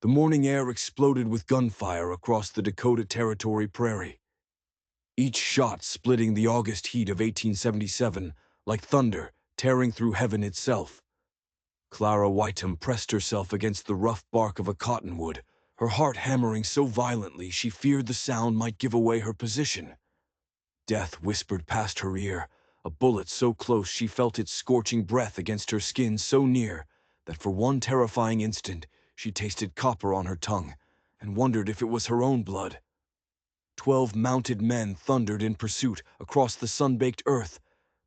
The morning air exploded with gunfire across the Dakota Territory prairie, each shot splitting the August heat of 1877 like thunder tearing through heaven itself. Clara Whiteham pressed herself against the rough bark of a cottonwood, her heart hammering so violently she feared the sound might give away her position. Death whispered past her ear, a bullet so close she felt its scorching breath against her skin so near that for one terrifying instant she tasted copper on her tongue and wondered if it was her own blood. 12 mounted men thundered in pursuit across the sun-baked earth,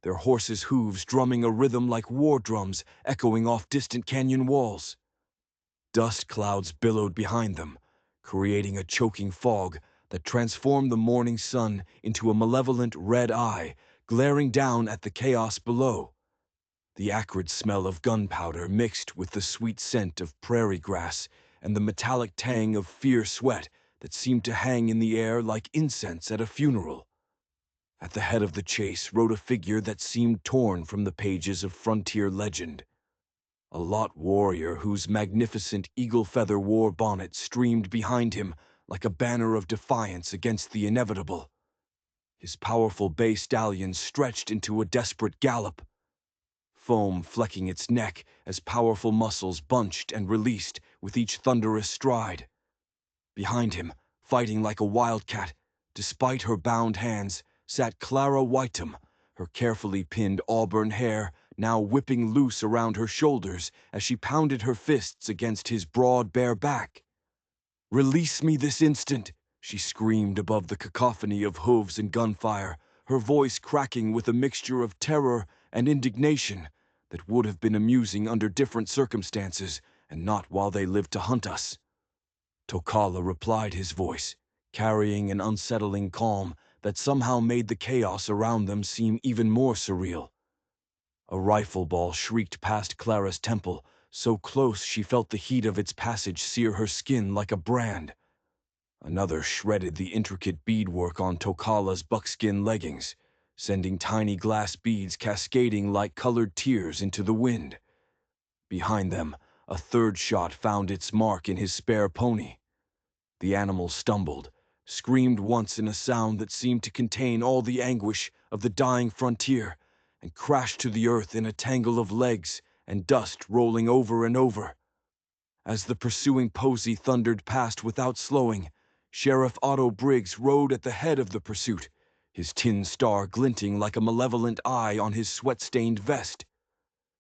their horses' hooves drumming a rhythm like war drums echoing off distant canyon walls. Dust clouds billowed behind them, creating a choking fog that transformed the morning sun into a malevolent red eye, glaring down at the chaos below. The acrid smell of gunpowder mixed with the sweet scent of prairie grass and the metallic tang of fierce sweat that seemed to hang in the air like incense at a funeral. At the head of the chase rode a figure that seemed torn from the pages of frontier legend. A lot warrior whose magnificent eagle-feather war bonnet streamed behind him like a banner of defiance against the inevitable. His powerful bay stallion stretched into a desperate gallop, foam flecking its neck as powerful muscles bunched and released with each thunderous stride. Behind him, fighting like a wildcat, despite her bound hands, sat Clara Whiteham, her carefully pinned auburn hair now whipping loose around her shoulders as she pounded her fists against his broad, bare back. "Release me this instant!" she screamed above the cacophony of hooves and gunfire, her voice cracking with a mixture of terror and indignation that would have been amusing under different circumstances and not while they lived to hunt us. Tokala replied his voice, carrying an unsettling calm that somehow made the chaos around them seem even more surreal. A rifle ball shrieked past Clara's temple, so close she felt the heat of its passage sear her skin like a brand. Another shredded the intricate beadwork on Tokala's buckskin leggings, sending tiny glass beads cascading like colored tears into the wind. Behind them, a third shot found its mark in his spare pony. The animal stumbled, screamed once in a sound that seemed to contain all the anguish of the dying frontier, and crashed to the earth in a tangle of legs and dust rolling over and over. As the pursuing posy thundered past without slowing, Sheriff Otto Briggs rode at the head of the pursuit, his tin star glinting like a malevolent eye on his sweat-stained vest.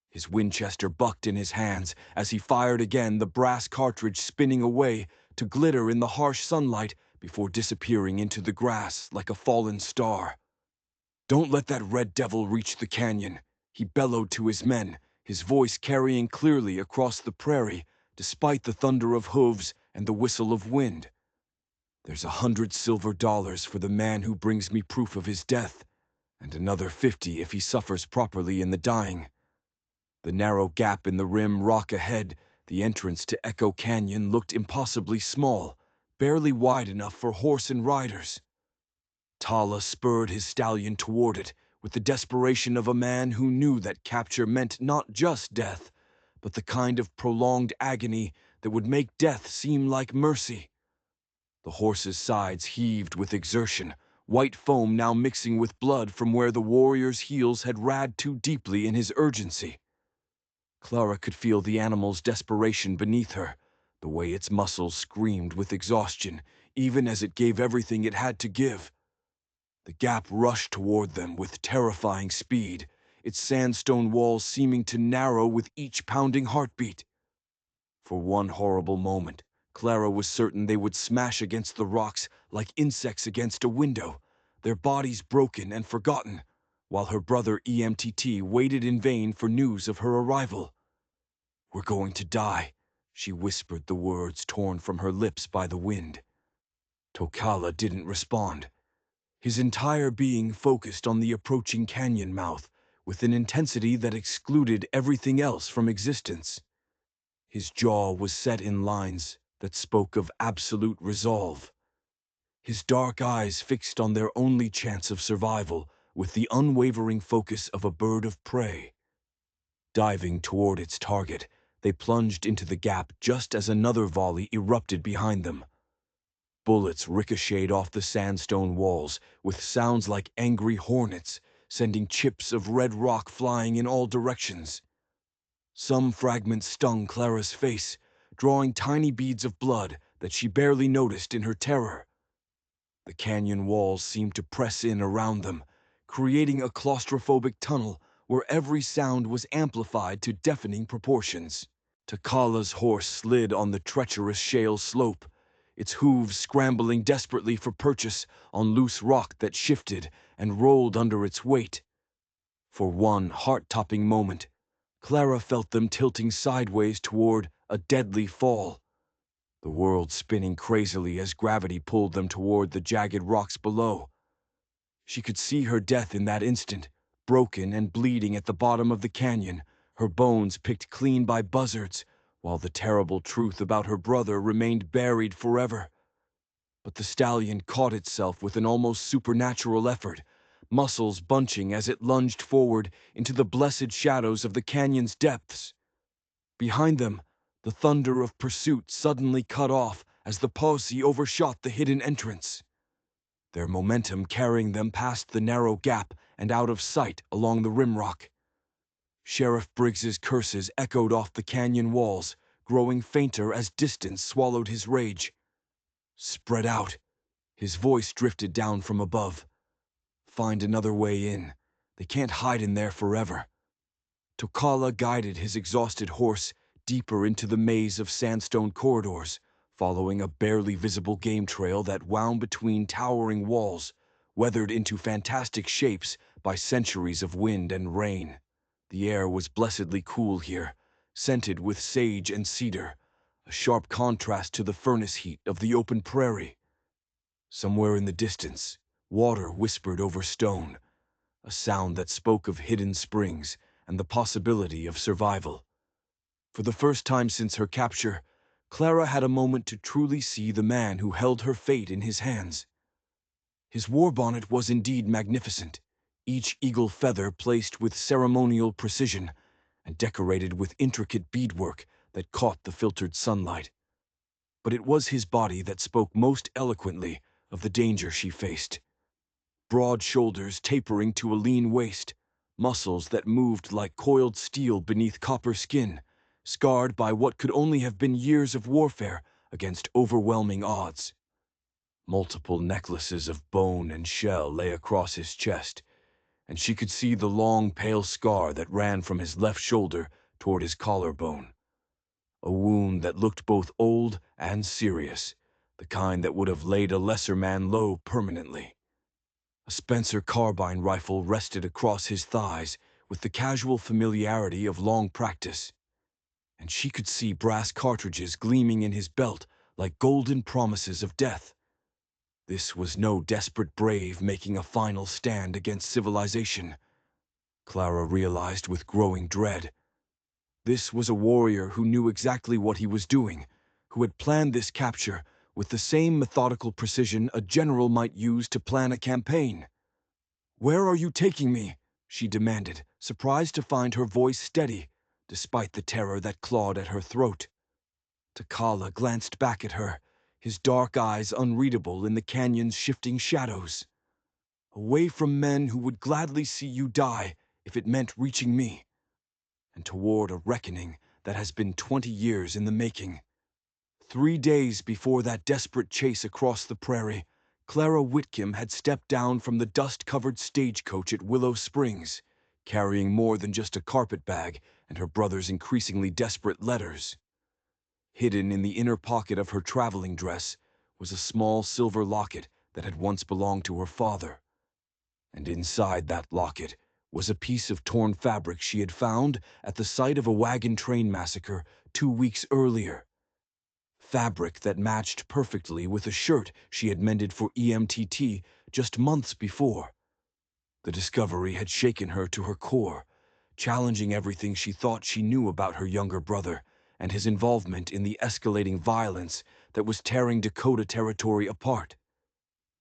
His Winchester bucked in his hands as he fired again, the brass cartridge spinning away to glitter in the harsh sunlight before disappearing into the grass like a fallen star. "Don't let that red devil reach the canyon," he bellowed to his men, his voice carrying clearly across the prairie despite the thunder of hooves and the whistle of wind. "There's $100 silver for the man who brings me proof of his death, and another 50 if he suffers properly in the dying." The narrow gap in the rim rock ahead, the entrance to Echo Canyon, looked impossibly small, barely wide enough for horse and riders. Tala spurred his stallion toward it with the desperation of a man who knew that capture meant not just death, but the kind of prolonged agony that would make death seem like mercy. The horse's sides heaved with exertion, white foam now mixing with blood from where the warrior's heels had rad too deeply in his urgency. Clara could feel the animal's desperation beneath her, the way its muscles screamed with exhaustion, even as it gave everything it had to give. The gap rushed toward them with terrifying speed, its sandstone walls seeming to narrow with each pounding heartbeat. For one horrible moment, Clara was certain they would smash against the rocks like insects against a window, their bodies broken and forgotten, while her brother EMTT waited in vain for news of her arrival. "We're going to die," she whispered, the words torn from her lips by the wind. Tokala didn't respond. His entire being focused on the approaching canyon mouth with an intensity that excluded everything else from existence. His jaw was set in lines that spoke of absolute resolve, his dark eyes fixed on their only chance of survival with the unwavering focus of a bird of prey. Diving toward its target, they plunged into the gap just as another volley erupted behind them. Bullets ricocheted off the sandstone walls with sounds like angry hornets, sending chips of red rock flying in all directions. Some fragments stung Clara's face, drawing tiny beads of blood that she barely noticed in her terror. The canyon walls seemed to press in around them, creating a claustrophobic tunnel where every sound was amplified to deafening proportions. Takala's horse slid on the treacherous shale slope, its hooves scrambling desperately for purchase on loose rock that shifted and rolled under its weight. For one heart-topping moment, Clara felt them tilting sideways toward a deadly fall, the world spinning crazily as gravity pulled them toward the jagged rocks below. She could see her death in that instant, broken and bleeding at the bottom of the canyon, her bones picked clean by buzzards, while the terrible truth about her brother remained buried forever. But the stallion caught itself with an almost supernatural effort, muscles bunching as it lunged forward into the blessed shadows of the canyon's depths. Behind them, the thunder of pursuit suddenly cut off as the posse overshot the hidden entrance, their momentum carrying them past the narrow gap and out of sight along the rimrock. Sheriff Briggs's curses echoed off the canyon walls, growing fainter as distance swallowed his rage. "Spread out," his voice drifted down from above. "Find another way in. They can't hide in there forever." Tokala guided his exhausted horse deeper into the maze of sandstone corridors, following a barely visible game trail that wound between towering walls, weathered into fantastic shapes by centuries of wind and rain. The air was blessedly cool here, scented with sage and cedar, a sharp contrast to the furnace heat of the open prairie. Somewhere in the distance, water whispered over stone, a sound that spoke of hidden springs and the possibility of survival. For the first time since her capture, Clara had a moment to truly see the man who held her fate in his hands. His war bonnet was indeed magnificent, each eagle feather placed with ceremonial precision and decorated with intricate beadwork that caught the filtered sunlight. But it was his body that spoke most eloquently of the danger she faced. Broad shoulders tapering to a lean waist, muscles that moved like coiled steel beneath copper skin, scarred by what could only have been years of warfare against overwhelming odds. Multiple necklaces of bone and shell lay across his chest, and she could see the long, pale scar that ran from his left shoulder toward his collarbone. A wound that looked both old and serious, the kind that would have laid a lesser man low permanently. A Spencer carbine rifle rested across his thighs with the casual familiarity of long practice, and she could see brass cartridges gleaming in his belt like golden promises of death. This was no desperate brave making a final stand against civilization, Clara realized with growing dread. This was a warrior who knew exactly what he was doing, who had planned this capture with the same methodical precision a general might use to plan a campaign. "Where are you taking me?" she demanded, surprised to find her voice steady, despite the terror that clawed at her throat. Takala glanced back at her, his dark eyes unreadable in the canyon's shifting shadows. "Away from men who would gladly see you die if it meant reaching me, and toward a reckoning that has been 20 years in the making." 3 days before that desperate chase across the prairie, Clara Whitcomb had stepped down from the dust-covered stagecoach at Willow Springs, carrying more than just a carpet bag and her brother's increasingly desperate letters. Hidden in the inner pocket of her traveling dress was a small silver locket that had once belonged to her father. And inside that locket was a piece of torn fabric she had found at the site of a wagon train massacre 2 weeks earlier. Fabric that matched perfectly with a shirt she had mended for EMTT just months before. The discovery had shaken her to her core, challenging everything she thought she knew about her younger brother and his involvement in the escalating violence that was tearing Dakota territory apart.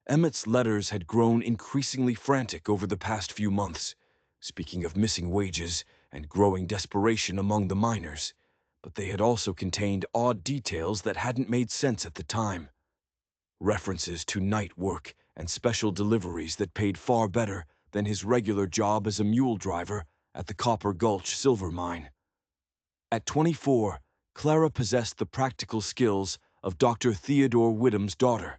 Emmett's letters had grown increasingly frantic over the past few months, speaking of missing wages and growing desperation among the miners, but they had also contained odd details that hadn't made sense at the time. References to night work and special deliveries that paid far better than his regular job as a mule driver at the Copper Gulch silver mine. At 24, Clara possessed the practical skills of Dr. Theodore Whittam's daughter.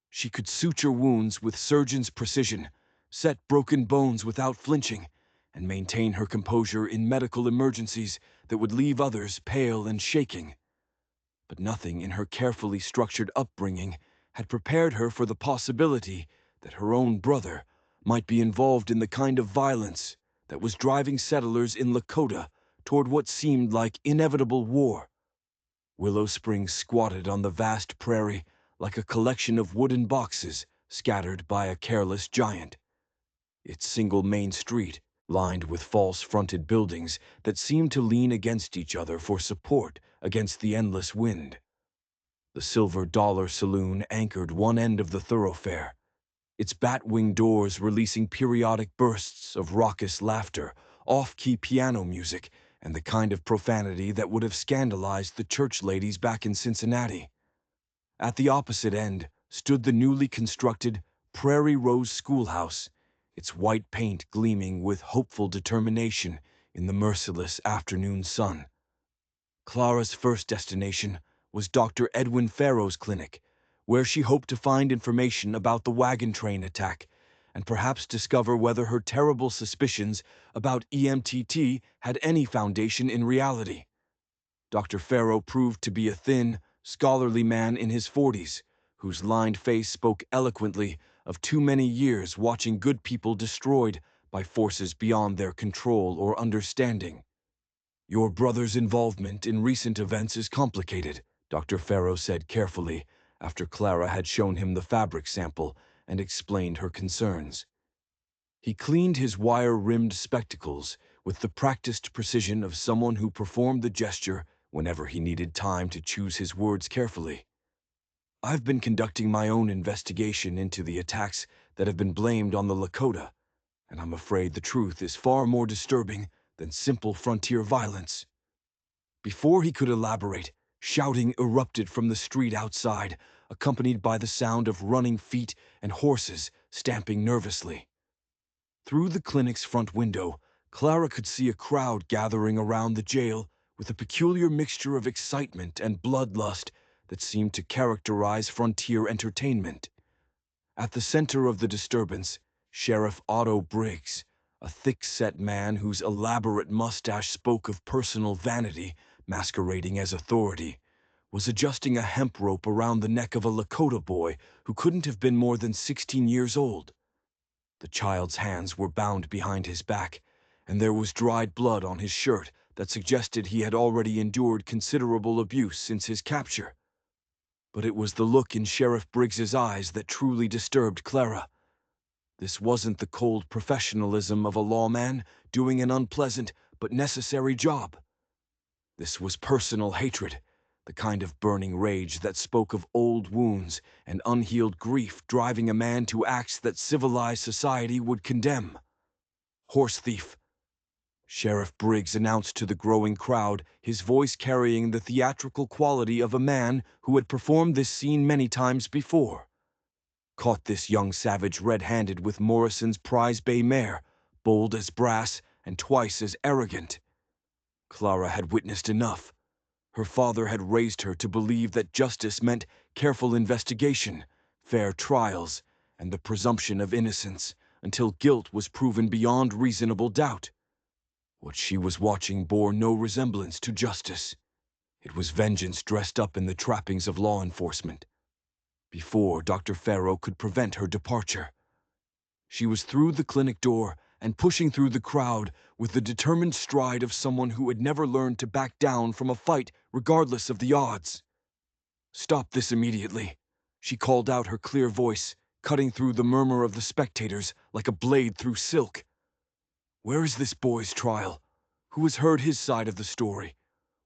She could suture wounds with surgeon's precision, set broken bones without flinching, and maintain her composure in medical emergencies that would leave others pale and shaking. But nothing in her carefully structured upbringing had prepared her for the possibility that her own brother might be involved in the kind of violence that was driving settlers in Lakota toward what seemed like inevitable war. Willow Springs squatted on the vast prairie like a collection of wooden boxes scattered by a careless giant. Its single main street, lined with false-fronted buildings that seemed to lean against each other for support against the endless wind. The Silver Dollar Saloon anchored one end of the thoroughfare, its bat-wing doors releasing periodic bursts of raucous laughter, off-key piano music, and the kind of profanity that would have scandalized the church ladies back in Cincinnati. At the opposite end stood the newly constructed Prairie Rose Schoolhouse, its white paint gleaming with hopeful determination in the merciless afternoon sun. Clara's first destination was Dr. Edwin Farrow's clinic, where she hoped to find information about the wagon train attack and perhaps discover whether her terrible suspicions about EMTT had any foundation in reality. Dr. Farrow proved to be a thin, scholarly man in his 40s, whose lined face spoke eloquently of too many years watching good people destroyed by forces beyond their control or understanding. "Your brother's involvement in recent events is complicated," Dr. Farrow said carefully, after Clara had shown him the fabric sample and explained her concerns. He cleaned his wire-rimmed spectacles with the practiced precision of someone who performed the gesture whenever he needed time to choose his words carefully. "I've been conducting my own investigation into the attacks that have been blamed on the Lakota, and I'm afraid the truth is far more disturbing than simple frontier violence." Before he could elaborate, shouting erupted from the street outside, accompanied by the sound of running feet and horses stamping nervously. Through the clinic's front window, Clara could see a crowd gathering around the jail with a peculiar mixture of excitement and bloodlust that seemed to characterize frontier entertainment. At the center of the disturbance, Sheriff Otto Briggs, a thick-set man whose elaborate mustache spoke of personal vanity masquerading as authority, was adjusting a hemp rope around the neck of a Lakota boy who couldn't have been more than 16 years old. The child's hands were bound behind his back, and there was dried blood on his shirt that suggested he had already endured considerable abuse since his capture. But it was the look in Sheriff Briggs's eyes that truly disturbed Clara. This wasn't the cold professionalism of a lawman doing an unpleasant but necessary job. This was personal hatred, the kind of burning rage that spoke of old wounds and unhealed grief driving a man to acts that civilized society would condemn. "Horse thief," Sheriff Briggs announced to the growing crowd, his voice carrying the theatrical quality of a man who had performed this scene many times before. "Caught this young savage red-handed with Morrison's prize bay mare, bold as brass and twice as arrogant." Clara had witnessed enough. Her father had raised her to believe that justice meant careful investigation, fair trials, and the presumption of innocence until guilt was proven beyond reasonable doubt. What she was watching bore no resemblance to justice. It was vengeance dressed up in the trappings of law enforcement. Before Dr. Farrow could prevent her departure, she was through the clinic door and pushing through the crowd with the determined stride of someone who had never learned to back down from a fight regardless of the odds. "Stop this immediately," she called out, her clear voice cutting through the murmur of the spectators like a blade through silk. "Where is this boy's trial? Who has heard his side of the story?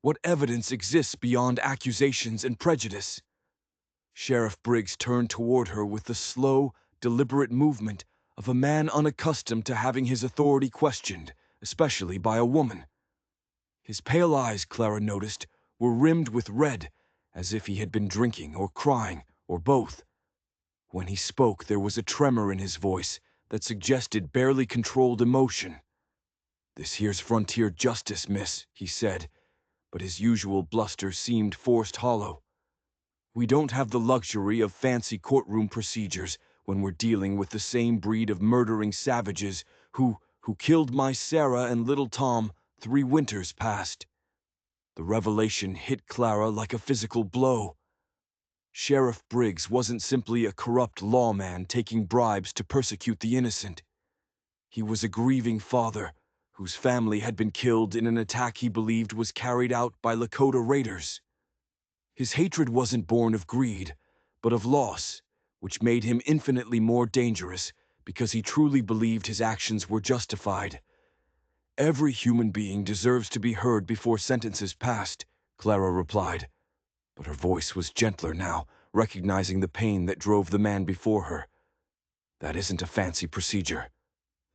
What evidence exists beyond accusations and prejudice?" Sheriff Briggs turned toward her with the slow, deliberate movement of a man unaccustomed to having his authority questioned, especially by a woman. His pale eyes, Clara noticed, were rimmed with red, as if he had been drinking or crying, or both. When he spoke, there was a tremor in his voice that suggested barely controlled emotion. "This here's frontier justice, miss," he said, but his usual bluster seemed forced hollow. "We don't have the luxury of fancy courtroom procedures when we're dealing with the same breed of murdering savages who killed my Sarah and little Tom 3 winters past." The revelation hit Clara like a physical blow. Sheriff Briggs wasn't simply a corrupt lawman taking bribes to persecute the innocent. He was a grieving father whose family had been killed in an attack he believed was carried out by Lakota raiders. His hatred wasn't born of greed, but of loss, which made him infinitely more dangerous because he truly believed his actions were justified. "Every human being deserves to be heard before sentence is passed," Clara replied. But her voice was gentler now, recognizing the pain that drove the man before her. "That isn't a fancy procedure.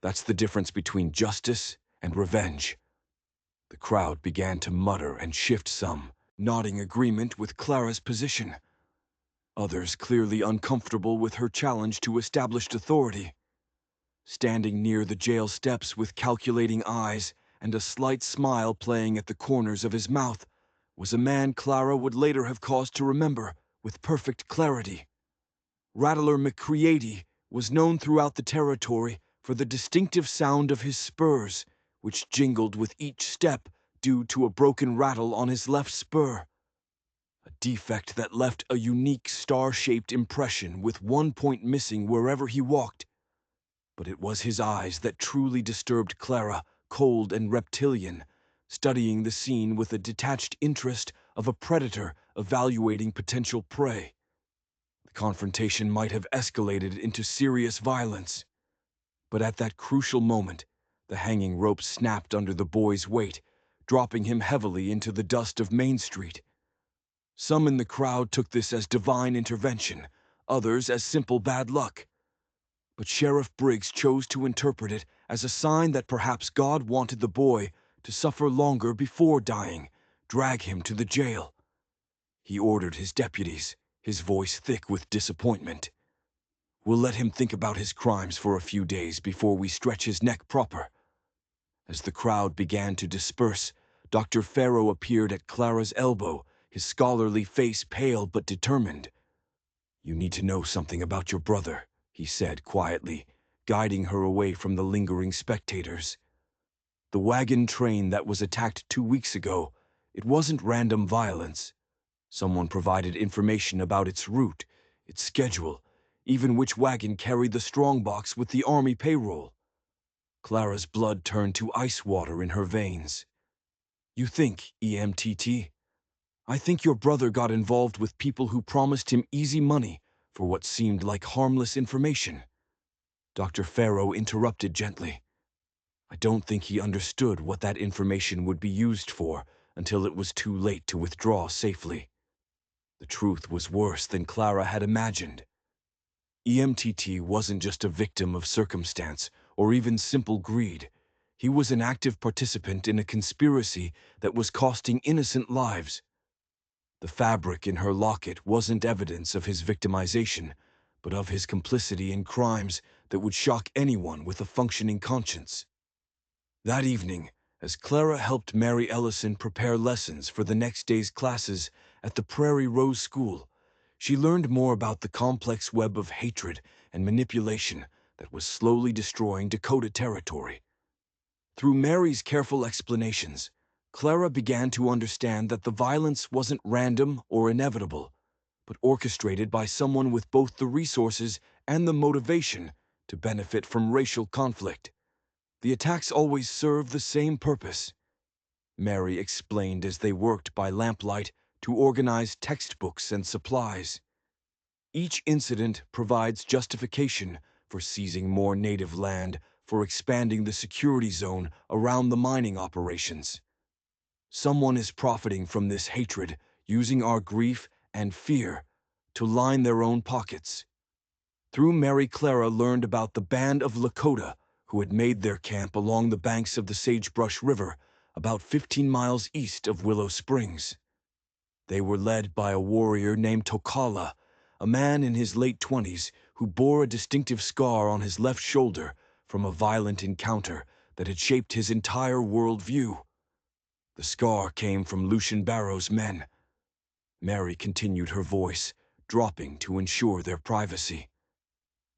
That's the difference between justice and revenge." The crowd began to mutter and shift, some nodding agreement with Clara's position, others clearly uncomfortable with her challenge to established authority. Standing near the jail steps with calculating eyes and a slight smile playing at the corners of his mouth was a man Clara would later have cause to remember with perfect clarity. Rattler McCready was known throughout the territory for the distinctive sound of his spurs, which jingled with each step due to a broken rattle on his left spur. A defect that left a unique star-shaped impression with one point missing wherever he walked. But it was his eyes that truly disturbed Clara, cold and reptilian, studying the scene with the detached interest of a predator evaluating potential prey. The confrontation might have escalated into serious violence. But at that crucial moment, the hanging rope snapped under the boy's weight, dropping him heavily into the dust of Main Street. Some in the crowd took this as divine intervention, others as simple bad luck. But Sheriff Briggs chose to interpret it as a sign that perhaps God wanted the boy to suffer longer before dying, drag him to the jail. He ordered his deputies, his voice thick with disappointment. "We'll let him think about his crimes for a few days before we stretch his neck proper." As the crowd began to disperse, Dr. Farrow appeared at Clara's elbow, his scholarly face pale but determined. "You need to know something about your brother," he said quietly, guiding her away from the lingering spectators. "The wagon train that was attacked 2 weeks ago, it wasn't random violence. Someone provided information about its route, its schedule, even which wagon carried the strongbox with the army payroll." Clara's blood turned to ice water in her veins. "You think, EMTT? I think your brother got involved with people who promised him easy money for what seemed like harmless information." Dr. Farrow interrupted gently. "I don't think he understood what that information would be used for until it was too late to withdraw safely." The truth was worse than Clara had imagined. EMTT wasn't just a victim of circumstance or even simple greed. He was an active participant in a conspiracy that was costing innocent lives. The fabric in her locket wasn't evidence of his victimization, but of his complicity in crimes that would shock anyone with a functioning conscience. That evening, as Clara helped Mary Ellison prepare lessons for the next day's classes at the Prairie Rose School, she learned more about the complex web of hatred and manipulation that was slowly destroying Dakota territory. Through Mary's careful explanations, Clara began to understand that the violence wasn't random or inevitable, but orchestrated by someone with both the resources and the motivation to benefit from racial conflict. The attacks always serve the same purpose, Mary explained as they worked by lamplight to organize textbooks and supplies. Each incident provides justification for seizing more native land, for expanding the security zone around the mining operations. Someone is profiting from this hatred, using our grief and fear to line their own pockets. Through Mary, Clara learned about the band of Lakota who had made their camp along the banks of the Sagebrush River, about 15 miles east of Willow Springs. They were led by a warrior named Tokala, a man in his late 20s who bore a distinctive scar on his left shoulder from a violent encounter that had shaped his entire worldview. The scar came from Lucian Barrow's men. Mary continued, her voice dropping to ensure their privacy.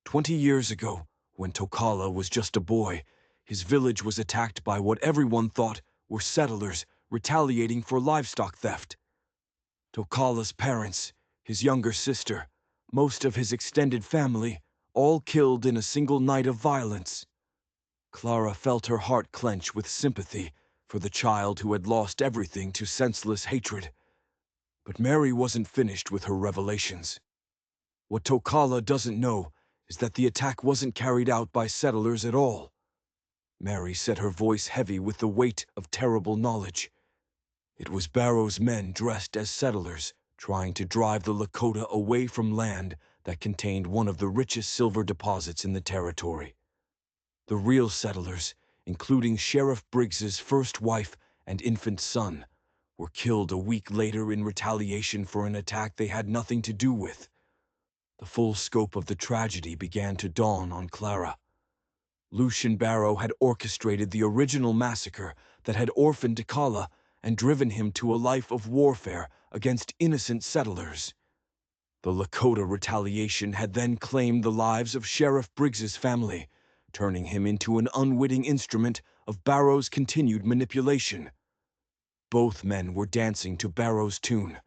20 years ago, when Tokala was just a boy, his village was attacked by what everyone thought were settlers retaliating for livestock theft. Tokala's parents, his younger sister, most of his extended family, all killed in a single night of violence. Clara felt her heart clench with sympathy for the child who had lost everything to senseless hatred. But Mary wasn't finished with her revelations. What Tokala doesn't know is that the attack wasn't carried out by settlers at all. Mary said, her voice heavy with the weight of terrible knowledge. It was Barrow's men dressed as settlers, trying to drive the Lakota away from land that contained one of the richest silver deposits in the territory. The real settlers, including Sheriff Briggs's first wife and infant son, were killed a week later in retaliation for an attack they had nothing to do with. The full scope of the tragedy began to dawn on Clara. Lucian Barrow had orchestrated the original massacre that had orphaned Tokala and driven him to a life of warfare against innocent settlers. The Lakota retaliation had then claimed the lives of Sheriff Briggs's family, turning him into an unwitting instrument of Barrow's continued manipulation. Both men were dancing to Barrow's tune,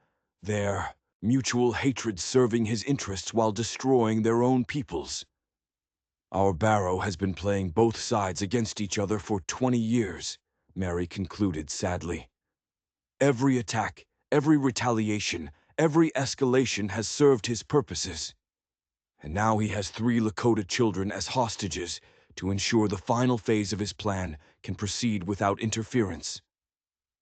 their mutual hatred serving his interests while destroying their own peoples. Our Barrow has been playing both sides against each other for 20 years, Mary concluded sadly. Every attack, every retaliation, every escalation has served his purposes. And now he has 3 Lakota children as hostages to ensure the final phase of his plan can proceed without interference.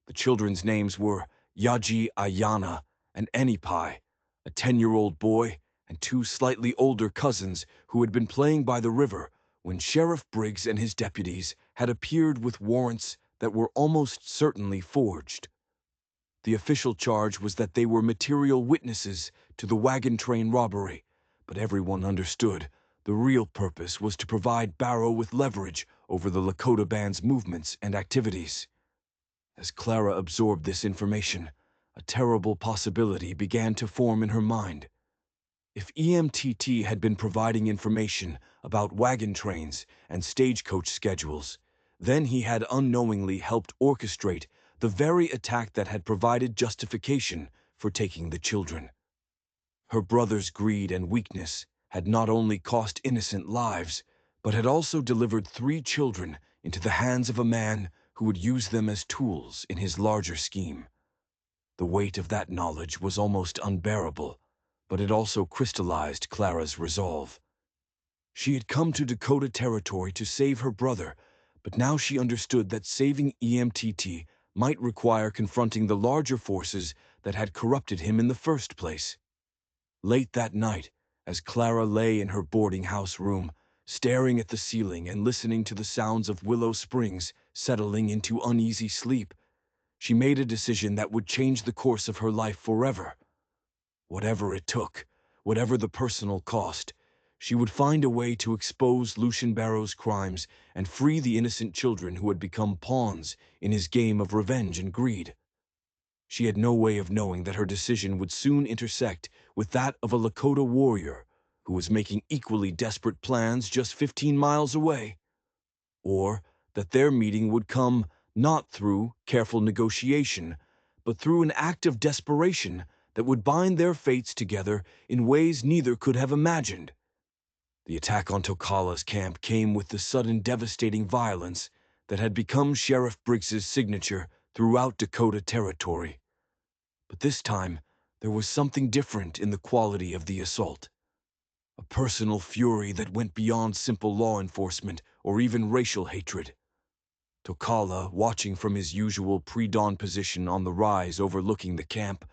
The children's names were Yaji Ayana and Enipai, a 10-year-old boy and 2 slightly older cousins who had been playing by the river when Sheriff Briggs and his deputies had appeared with warrants that were almost certainly forged. The official charge was that they were material witnesses to the wagon train robbery, but everyone understood the real purpose was to provide Barrow with leverage over the Lakota band's movements and activities. As Clara absorbed this information, a terrible possibility began to form in her mind. If EMTT had been providing information about wagon trains and stagecoach schedules, then he had unknowingly helped orchestrate the very attack that had provided justification for taking the children. Her brother's greed and weakness had not only cost innocent lives, but had also delivered 3 children into the hands of a man who would use them as tools in his larger scheme. The weight of that knowledge was almost unbearable, but it also crystallized Clara's resolve. She had come to Dakota territory to save her brother, but now she understood that saving EMTT might require confronting the larger forces that had corrupted him in the first place. Late that night, as Clara lay in her boarding house room, staring at the ceiling and listening to the sounds of Willow Springs settling into uneasy sleep, she made a decision that would change the course of her life forever. Whatever it took, whatever the personal cost, she would find a way to expose Lucian Barrow's crimes and free the innocent children who had become pawns in his game of revenge and greed. She had no way of knowing that her decision would soon intersect with that of a Lakota warrior who was making equally desperate plans just 15 miles away, or that their meeting would come not through careful negotiation, but through an act of desperation that would bind their fates together in ways neither could have imagined. The attack on Tokala's camp came with the sudden devastating violence that had become Sheriff Briggs's signature throughout Dakota territory. But this time, there was something different in the quality of the assault. A personal fury that went beyond simple law enforcement or even racial hatred. Tokala, watching from his usual pre-dawn position on the rise overlooking the camp,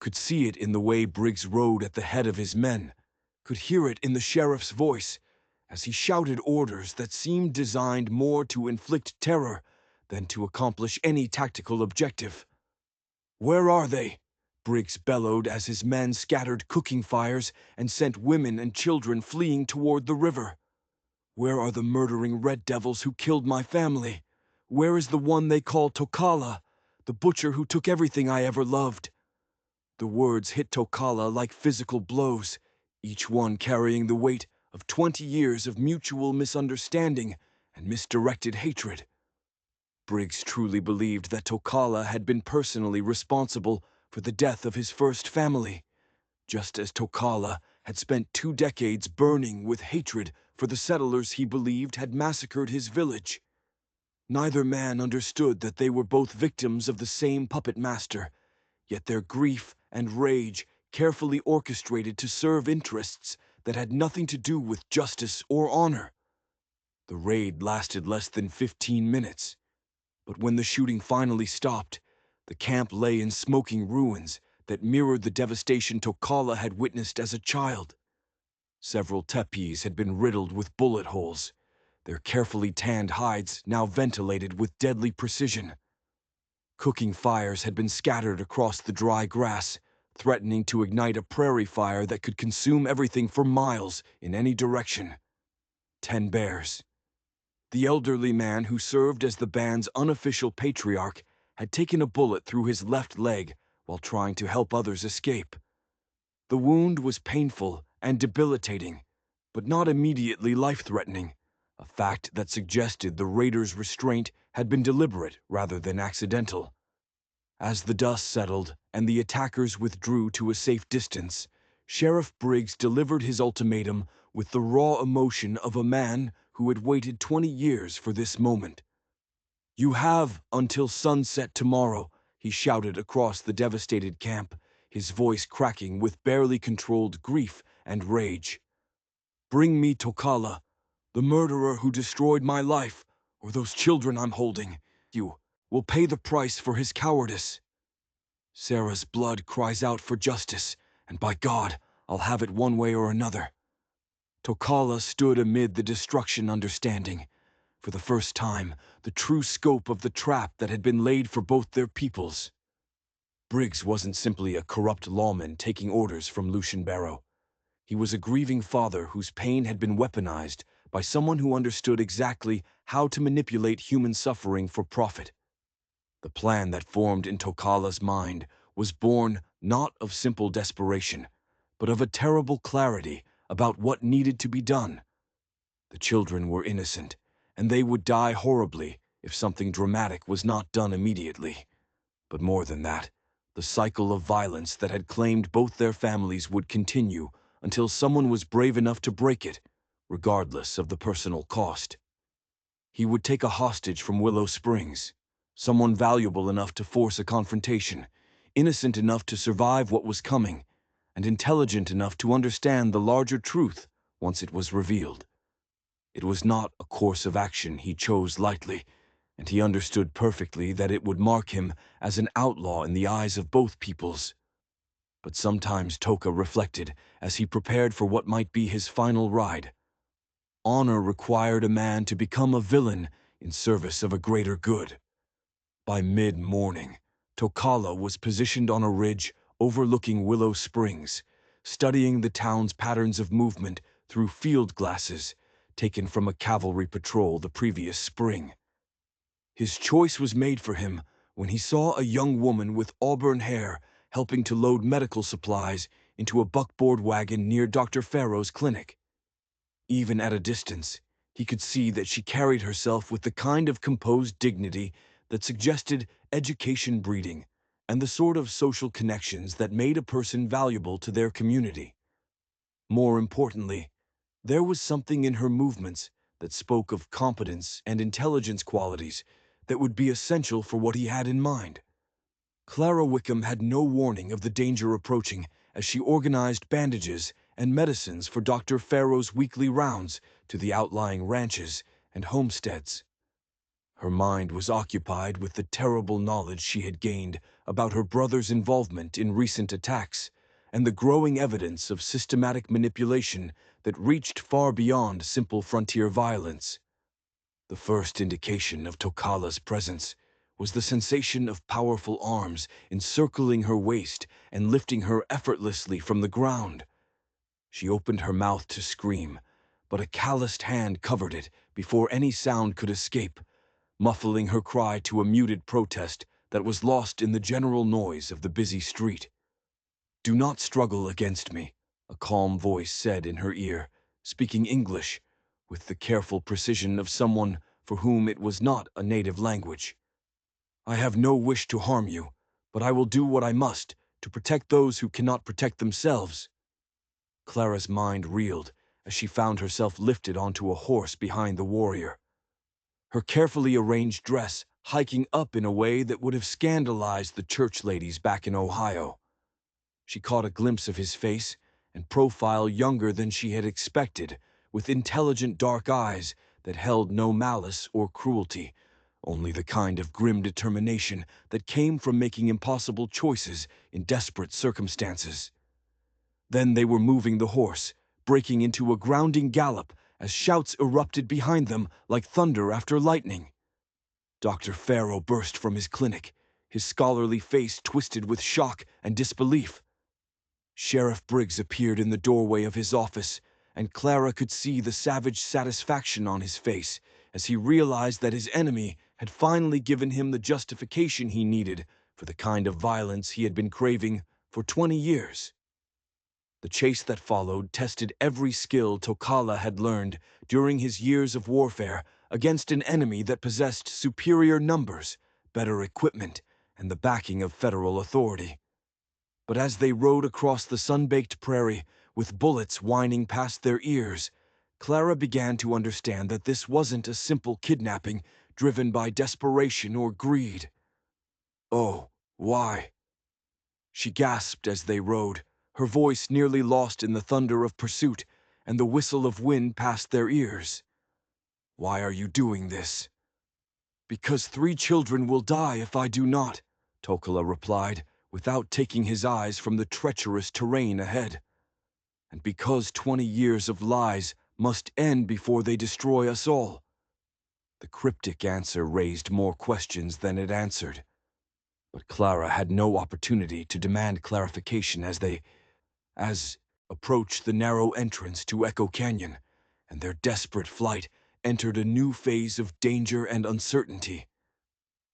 could see it in the way Briggs rode at the head of his men, could hear it in the sheriff's voice as he shouted orders that seemed designed more to inflict terror than to accomplish any tactical objective. "Where are they?" Briggs bellowed as his men scattered cooking fires and sent women and children fleeing toward the river. "Where are the murdering red devils who killed my family? Where is the one they call Tokala, the butcher who took everything I ever loved?" The words hit Tokala like physical blows, each one carrying the weight of 20 years of mutual misunderstanding and misdirected hatred. Briggs truly believed that Tokala had been personally responsible for the death of his first family, just as Tokala had spent 2 decades burning with hatred for the settlers he believed had massacred his village. Neither man understood that they were both victims of the same puppet master, yet their grief and rage carefully orchestrated to serve interests that had nothing to do with justice or honor. The raid lasted less than 15 minutes, but when the shooting finally stopped, the camp lay in smoking ruins that mirrored the devastation Tokala had witnessed as a child. Several tepees had been riddled with bullet holes, their carefully tanned hides now ventilated with deadly precision. Cooking fires had been scattered across the dry grass, threatening to ignite a prairie fire that could consume everything for miles in any direction. 10 bears. The elderly man who served as the band's unofficial patriarch had taken a bullet through his left leg while trying to help others escape. The wound was painful and debilitating, but not immediately life-threatening, a fact that suggested the raiders' restraint had been deliberate rather than accidental. As the dust settled and the attackers withdrew to a safe distance, Sheriff Briggs delivered his ultimatum with the raw emotion of a man who had waited 20 years for this moment. "You have until sunset tomorrow," he shouted across the devastated camp, his voice cracking with barely controlled grief and rage. "Bring me Tokala, the murderer who destroyed my life, or those children I'm holding. You will pay the price for his cowardice. Sarah's blood cries out for justice, and by God, I'll have it one way or another." Tokala stood amid the destruction, understanding, for the first time, the true scope of the trap that had been laid for both their peoples. Briggs wasn't simply a corrupt lawman taking orders from Lucian Barrow. He was a grieving father whose pain had been weaponized by someone who understood exactly how to manipulate human suffering for profit. The plan that formed in Tokala's mind was born not of simple desperation, but of a terrible clarity about what needed to be done. The children were innocent, and they would die horribly if something dramatic was not done immediately. But more than that, the cycle of violence that had claimed both their families would continue until someone was brave enough to break it, regardless of the personal cost. He would take a hostage from Willow Springs, someone valuable enough to force a confrontation, innocent enough to survive what was coming, and intelligent enough to understand the larger truth once it was revealed. It was not a course of action he chose lightly, and he understood perfectly that it would mark him as an outlaw in the eyes of both peoples. But sometimes Toka reflected as he prepared for what might be his final ride. Honor required a man to become a villain in service of a greater good. By mid-morning, Tokala was positioned on a ridge overlooking Willow Springs, studying the town's patterns of movement through field glasses taken from a cavalry patrol the previous spring. His choice was made for him when he saw a young woman with auburn hair helping to load medical supplies into a buckboard wagon near Dr. Farrow's clinic. Even at a distance, he could see that she carried herself with the kind of composed dignity that suggested education breeding and the sort of social connections that made a person valuable to their community. More importantly, there was something in her movements that spoke of competence and intelligence qualities that would be essential for what he had in mind. Clara Wickham had no warning of the danger approaching as she organized bandages and medicines for Dr. Farrow's weekly rounds to the outlying ranches and homesteads. Her mind was occupied with the terrible knowledge she had gained about her brother's involvement in recent attacks and the growing evidence of systematic manipulation that reached far beyond simple frontier violence. The first indication of Tokala's presence was the sensation of powerful arms encircling her waist and lifting her effortlessly from the ground. She opened her mouth to scream, but a calloused hand covered it before any sound could escape, muffling her cry to a muted protest that was lost in the general noise of the busy street. "Do not struggle against me," a calm voice said in her ear, speaking English with the careful precision of someone for whom it was not a native language. "I have no wish to harm you, but I will do what I must to protect those who cannot protect themselves." Clara's mind reeled as she found herself lifted onto a horse behind the warrior. Her carefully arranged dress hiking up in a way that would have scandalized the church ladies back in Ohio. She caught a glimpse of his face and profile younger than she had expected, with intelligent dark eyes that held no malice or cruelty, only the kind of grim determination that came from making impossible choices in desperate circumstances. Then they were moving the horse, breaking into a grounding gallop as shouts erupted behind them like thunder after lightning. Dr. Farrow burst from his clinic, his scholarly face twisted with shock and disbelief. Sheriff Briggs appeared in the doorway of his office, and Clara could see the savage satisfaction on his face as he realized that his enemy had finally given him the justification he needed for the kind of violence he had been craving for 20 years. The chase that followed tested every skill Tokala had learned during his years of warfare against an enemy that possessed superior numbers, better equipment, and the backing of federal authority. But as they rode across the sun-baked prairie, with bullets whining past their ears, Clara began to understand that this wasn't a simple kidnapping driven by desperation or greed. "Oh, why?" she gasped as they rode, her voice nearly lost in the thunder of pursuit and the whistle of wind past their ears. "Why are you doing this?" "Because 3 children will die if I do not," Tokala replied, without taking his eyes from the treacherous terrain ahead. "And because 20 years of lies must end before they destroy us all." The cryptic answer raised more questions than it answered. But Clara had no opportunity to demand clarification as approached the narrow entrance to Echo Canyon, and their desperate flight entered a new phase of danger and uncertainty.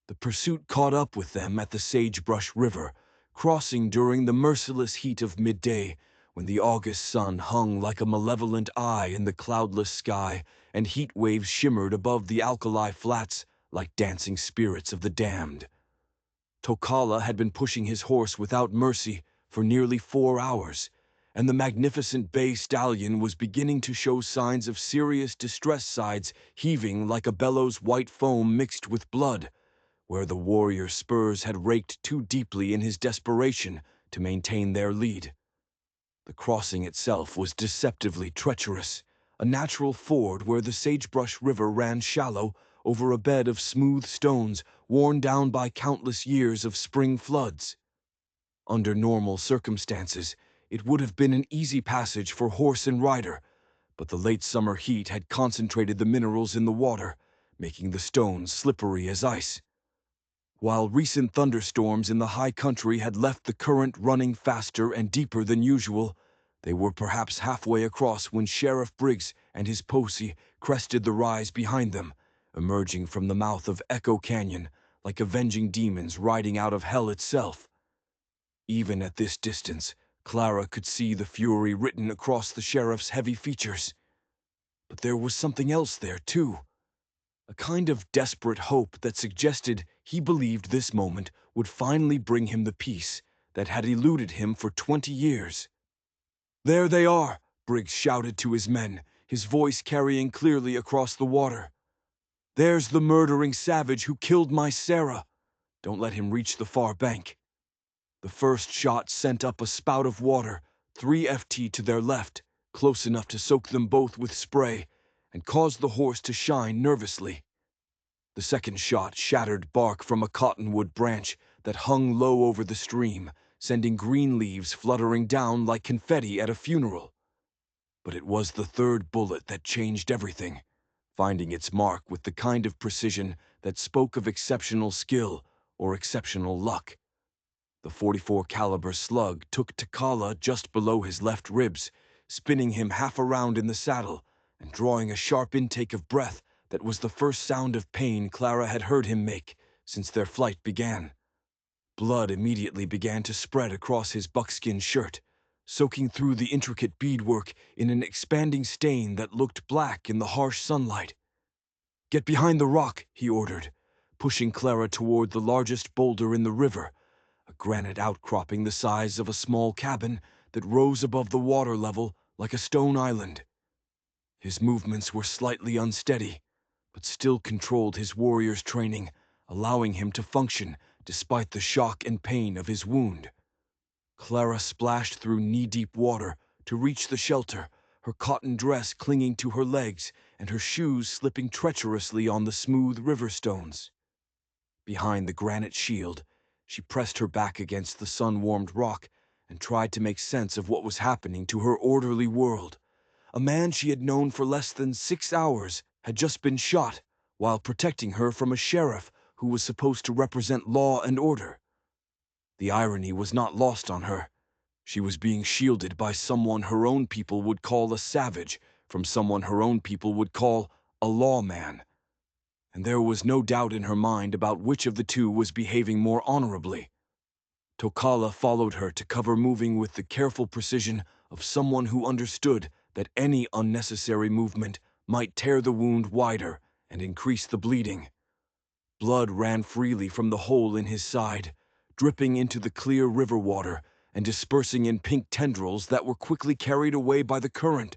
The pursuit caught up with them at the Sagebrush River, crossing during the merciless heat of midday, when the August sun hung like a malevolent eye in the cloudless sky, and heat waves shimmered above the alkali flats like dancing spirits of the damned. Tokala had been pushing his horse without mercy for nearly 4 hours, and the magnificent bay stallion was beginning to show signs of serious distress, sides heaving like a bellow's white foam mixed with blood, where the warrior's spurs had raked too deeply in his desperation to maintain their lead. The crossing itself was deceptively treacherous, a natural ford where the Sagebrush River ran shallow over a bed of smooth stones worn down by countless years of spring floods. Under normal circumstances, it would have been an easy passage for horse and rider, but the late summer heat had concentrated the minerals in the water, making the stones slippery as ice. While recent thunderstorms in the high country had left the current running faster and deeper than usual, they were perhaps halfway across when Sheriff Briggs and his posse crested the rise behind them, emerging from the mouth of Echo Canyon like avenging demons riding out of hell itself. Even at this distance, Clara could see the fury written across the sheriff's heavy features. But there was something else there, too. A kind of desperate hope that suggested he believed this moment would finally bring him the peace that had eluded him for 20 years. "There they are," Briggs shouted to his men, his voice carrying clearly across the water. "There's the murdering savage who killed my Sarah. Don't let him reach the far bank." The first shot sent up a spout of water, 3 FT to their left, close enough to soak them both with spray, and caused the horse to shine nervously. The second shot shattered bark from a cottonwood branch that hung low over the stream, sending green leaves fluttering down like confetti at a funeral. But it was the third bullet that changed everything. finding its mark with the kind of precision that spoke of exceptional skill or exceptional luck. The .44 caliber slug took Takala just below his left ribs, spinning him half around in the saddle and drawing a sharp intake of breath that was the first sound of pain Clara had heard him make since their flight began. Blood immediately began to spread across his buckskin shirt, soaking through the intricate beadwork in an expanding stain that looked black in the harsh sunlight. "Get behind the rock," he ordered, pushing Clara toward the largest boulder in the river, a granite outcropping the size of a small cabin that rose above the water level like a stone island. His movements were slightly unsteady, but still controlled his warrior's training, allowing him to function despite the shock and pain of his wound. Clara splashed through knee-deep water to reach the shelter, her cotton dress clinging to her legs and her shoes slipping treacherously on the smooth river stones. Behind the granite shield, she pressed her back against the sun-warmed rock and tried to make sense of what was happening to her orderly world. A man she had known for less than 6 hours had just been shot while protecting her from a sheriff who was supposed to represent law and order. The irony was not lost on her. She was being shielded by someone her own people would call a savage, from someone her own people would call a lawman. And there was no doubt in her mind about which of the two was behaving more honorably. Tokala followed her to cover, moving with the careful precision of someone who understood that any unnecessary movement might tear the wound wider and increase the bleeding. Blood ran freely from the hole in his side, dripping into the clear river water and dispersing in pink tendrils that were quickly carried away by the current.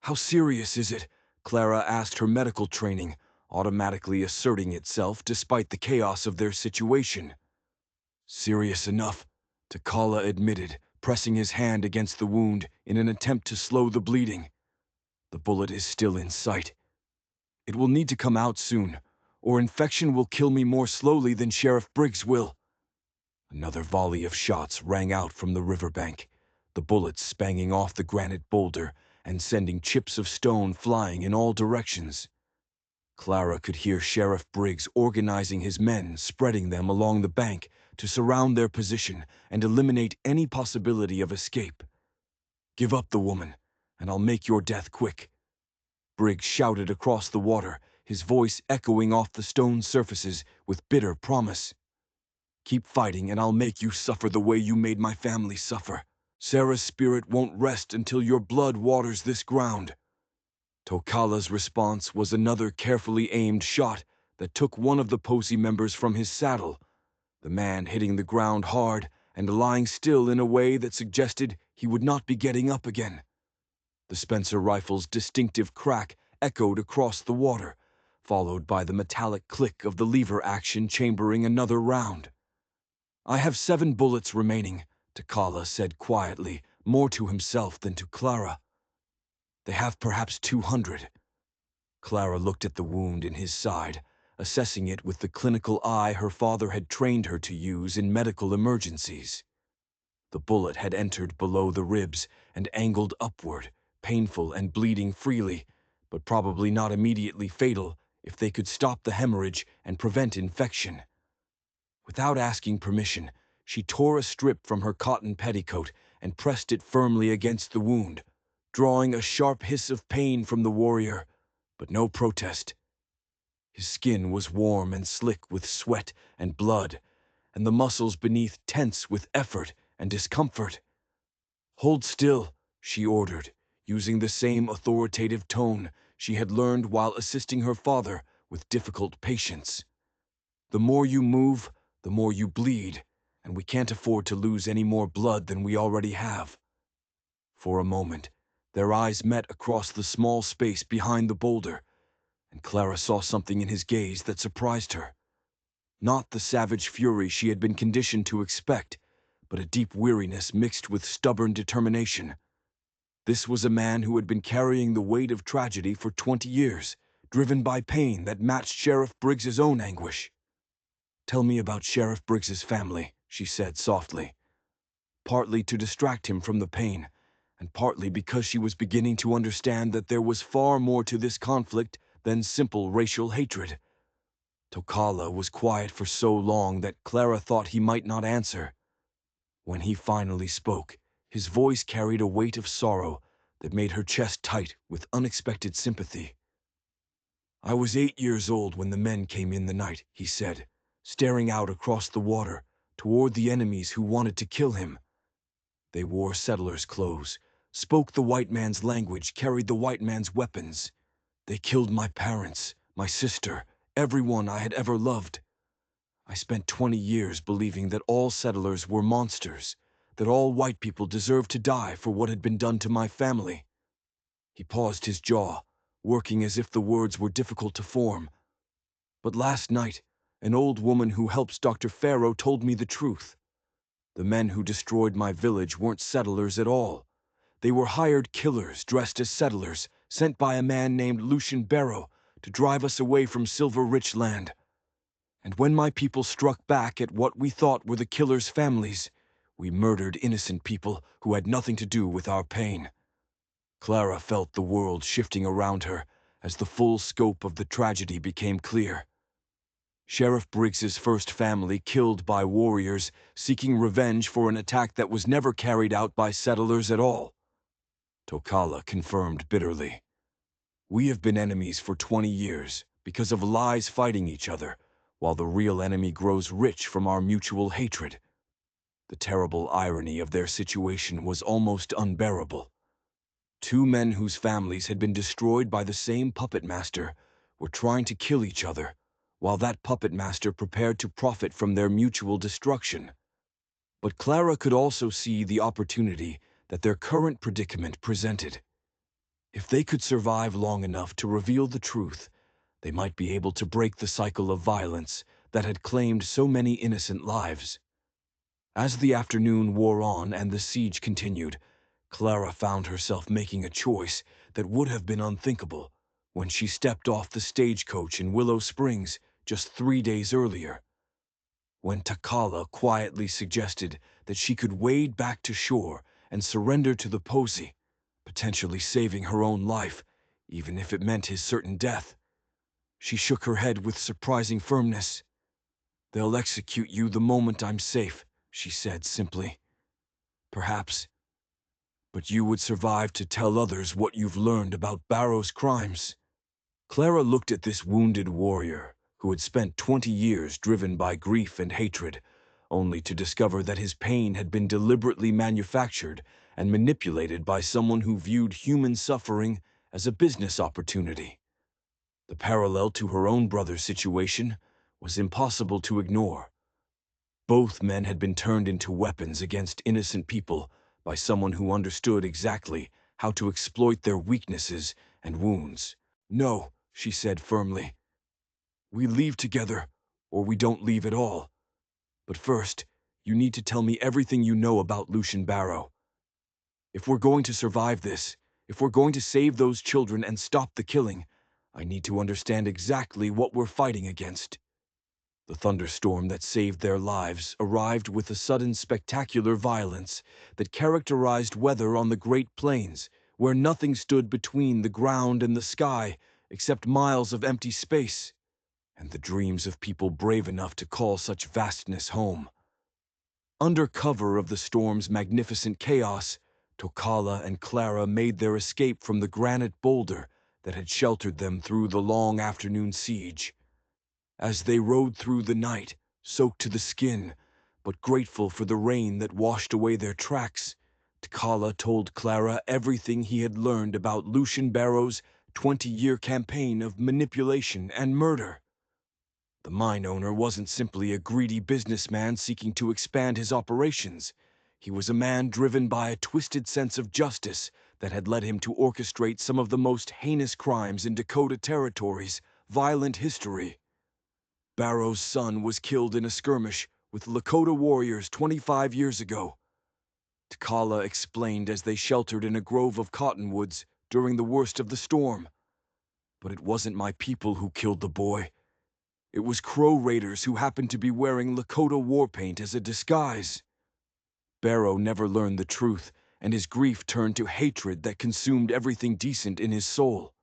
"How serious is it?" Clara asked, her medical training automatically asserting itself despite the chaos of their situation. "Serious enough," Takala admitted, pressing his hand against the wound in an attempt to slow the bleeding. "The bullet is still in sight. It will need to come out soon, or infection will kill me more slowly than Sheriff Briggs will." Another volley of shots rang out from the riverbank, the bullets spanging off the granite boulder and sending chips of stone flying in all directions. Clara could hear Sheriff Briggs organizing his men, spreading them along the bank to surround their position and eliminate any possibility of escape. "Give up the woman, and I'll make your death quick," Briggs shouted across the water, his voice echoing off the stone surfaces with bitter promise. "Keep fighting and I'll make you suffer the way you made my family suffer. Sarah's spirit won't rest until your blood waters this ground." Tokala's response was another carefully aimed shot that took one of the posse members from his saddle, the man hitting the ground hard and lying still in a way that suggested he would not be getting up again. The Spencer rifle's distinctive crack echoed across the water, followed by the metallic click of the lever action chambering another round. "I have 7 bullets remaining," Takala said quietly, more to himself than to Clara. "They have perhaps 200. Clara looked at the wound in his side, assessing it with the clinical eye her father had trained her to use in medical emergencies. The bullet had entered below the ribs and angled upward, painful and bleeding freely, but probably not immediately fatal if they could stop the hemorrhage and prevent infection. Without asking permission, she tore a strip from her cotton petticoat and pressed it firmly against the wound, drawing a sharp hiss of pain from the warrior, but no protest. His skin was warm and slick with sweat and blood, and the muscles beneath tense with effort and discomfort. "Hold still," she ordered, using the same authoritative tone she had learned while assisting her father with difficult patients. "The more you move, the more you bleed, and we can't afford to lose any more blood than we already have." For a moment, their eyes met across the small space behind the boulder, and Clara saw something in his gaze that surprised her. Not the savage fury she had been conditioned to expect, but a deep weariness mixed with stubborn determination. This was a man who had been carrying the weight of tragedy for 20 years, driven by pain that matched Sheriff Briggs's own anguish. "Tell me about Sheriff Briggs's family," she said softly, partly to distract him from the pain, and partly because she was beginning to understand that there was far more to this conflict then simple racial hatred. Tokala was quiet for so long that Clara thought he might not answer. When he finally spoke, his voice carried a weight of sorrow that made her chest tight with unexpected sympathy. "I was 8 years old when the men came in the night," he said, staring out across the water toward the enemies who wanted to kill him. They wore settlers' clothes, spoke the white man's language, carried the white man's weapons. They killed my parents, my sister, everyone I had ever loved. I spent 20 years believing that all settlers were monsters, that all white people deserved to die for what had been done to my family." He paused, his jaw working as if the words were difficult to form. "But last night, an old woman who helps Dr. Farrow told me the truth. The men who destroyed my village weren't settlers at all. They were hired killers dressed as settlers, sent by a man named Lucian Barrow to drive us away from silver-rich land. And when my people struck back at what we thought were the killers' families, we murdered innocent people who had nothing to do with our pain." Clara felt the world shifting around her as the full scope of the tragedy became clear. Sheriff Briggs's first family killed by warriors seeking revenge for an attack that was never carried out by settlers at all. Tokala confirmed bitterly. "We have been enemies for 20 years because of lies fighting each other, while the real enemy grows rich from our mutual hatred." The terrible irony of their situation was almost unbearable. Two men whose families had been destroyed by the same puppet master were trying to kill each other, while that puppet master prepared to profit from their mutual destruction. But Clara could also see the opportunity that their current predicament presented. If they could survive long enough to reveal the truth, they might be able to break the cycle of violence that had claimed so many innocent lives. As the afternoon wore on and the siege continued, Clara found herself making a choice that would have been unthinkable when she stepped off the stagecoach in Willow Springs just 3 days earlier. When Tokala quietly suggested that she could wade back to shore and surrender to the Posy, potentially saving her own life, even if it meant his certain death, she shook her head with surprising firmness. "They'll execute you the moment I'm safe," she said simply. "Perhaps. But you would survive to tell others what you've learned about Barrow's crimes." Clara looked at this wounded warrior who had spent 20 years driven by grief and hatred, only to discover that his pain had been deliberately manufactured and manipulated by someone who viewed human suffering as a business opportunity. The parallel to her own brother's situation was impossible to ignore. Both men had been turned into weapons against innocent people by someone who understood exactly how to exploit their weaknesses and wounds. "No," she said firmly. "We leave together, or we don't leave at all. But first, you need to tell me everything you know about Lucian Barrow. If we're going to survive this, if we're going to save those children and stop the killing, I need to understand exactly what we're fighting against." The thunderstorm that saved their lives arrived with a sudden spectacular violence that characterized weather on the Great Plains, where nothing stood between the ground and the sky except miles of empty space, and the dreams of people brave enough to call such vastness home. Under cover of the storm's magnificent chaos, Tokala and Clara made their escape from the granite boulder that had sheltered them through the long afternoon siege. As they rode through the night, soaked to the skin, but grateful for the rain that washed away their tracks, Tokala told Clara everything he had learned about Lucian Barrow's 20-year campaign of manipulation and murder. The mine owner wasn't simply a greedy businessman seeking to expand his operations. He was a man driven by a twisted sense of justice that had led him to orchestrate some of the most heinous crimes in Dakota Territory's violent history. Barrow's son was killed in a skirmish with Lakota warriors 25 years ago, Tokala explained as they sheltered in a grove of cottonwoods during the worst of the storm. "But it wasn't my people who killed the boy. It was Crow raiders who happened to be wearing Lakota war paint as a disguise." Barrow never learned the truth, and his grief turned to hatred that consumed everything decent in his soul.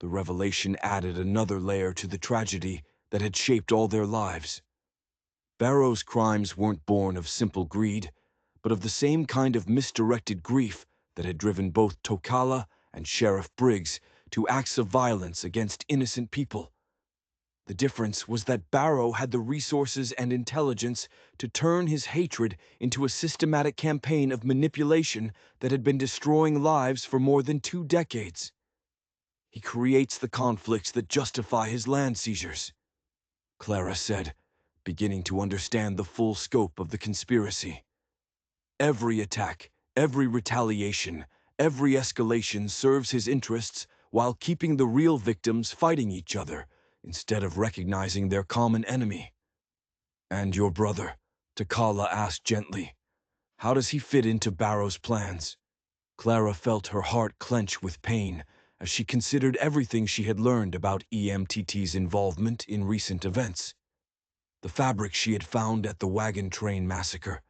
The revelation added another layer to the tragedy that had shaped all their lives. Barrow's crimes weren't born of simple greed, but of the same kind of misdirected grief that had driven both Tokala and Sheriff Briggs to acts of violence against innocent people. The difference was that Barrow had the resources and intelligence to turn his hatred into a systematic campaign of manipulation that had been destroying lives for more than 2 decades. He creates the conflicts that justify his land seizures, Clara said, beginning to understand the full scope of the conspiracy. Every attack, every retaliation, every escalation serves his interests while keeping the real victims fighting each other instead of recognizing their common enemy. "And your brother?" Tokala asked gently. "How does he fit into Barrow's plans?" Clara felt her heart clench with pain as she considered everything she had learned about EMTT's involvement in recent events. The fabric she had found at the wagon train massacre,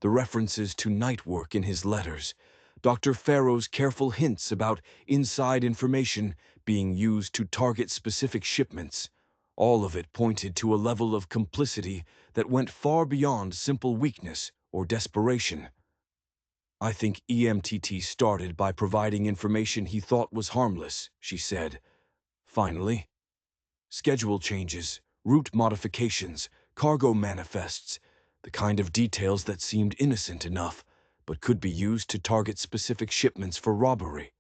the references to night work in his letters, Dr. Farrow's careful hints about inside information being used to target specific shipments. All of it pointed to a level of complicity that went far beyond simple weakness or desperation. "I think EMTT started by providing information he thought was harmless," she said. "Finally, schedule changes, route modifications, cargo manifests, the kind of details that seemed innocent enough, but could be used to target specific shipments for robbery.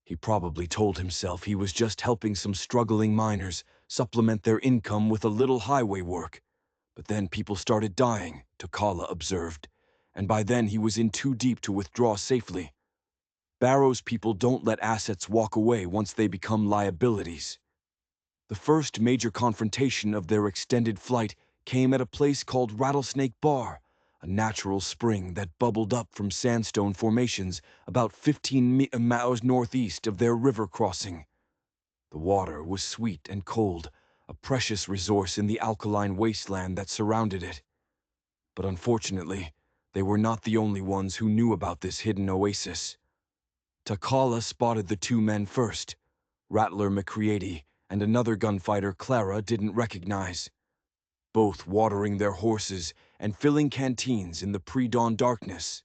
He probably told himself he was just helping some struggling miners supplement their income with a little highway work. But then people started dying," Tokala observed, "and by then he was in too deep to withdraw safely. Barrow's people don't let assets walk away once they become liabilities." The first major confrontation of their extended flight came at a place called Rattlesnake Bar, a natural spring that bubbled up from sandstone formations about 15 miles northeast of their river crossing. The water was sweet and cold, a precious resource in the alkaline wasteland that surrounded it. But unfortunately, they were not the only ones who knew about this hidden oasis. Tokala spotted the 2 men first, Rattler McCready and another gunfighter Clara didn't recognize, both watering their horses and filling canteens in the pre-dawn darkness.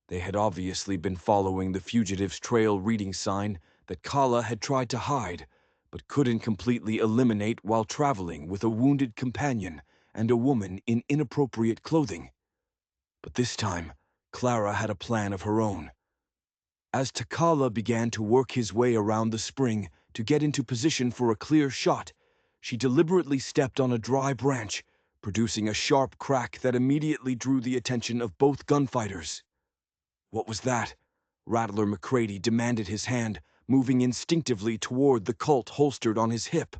They had obviously been following the fugitive's trail reading sign that Kala had tried to hide, but couldn't completely eliminate while traveling with a wounded companion and a woman in inappropriate clothing. But this time, Clara had a plan of her own. As Tokala began to work his way around the spring to get into position for a clear shot, she deliberately stepped on a dry branch, producing a sharp crack that immediately drew the attention of both gunfighters. "What was that?" Rattler McCready demanded, his hand moving instinctively toward the Colt holstered on his hip.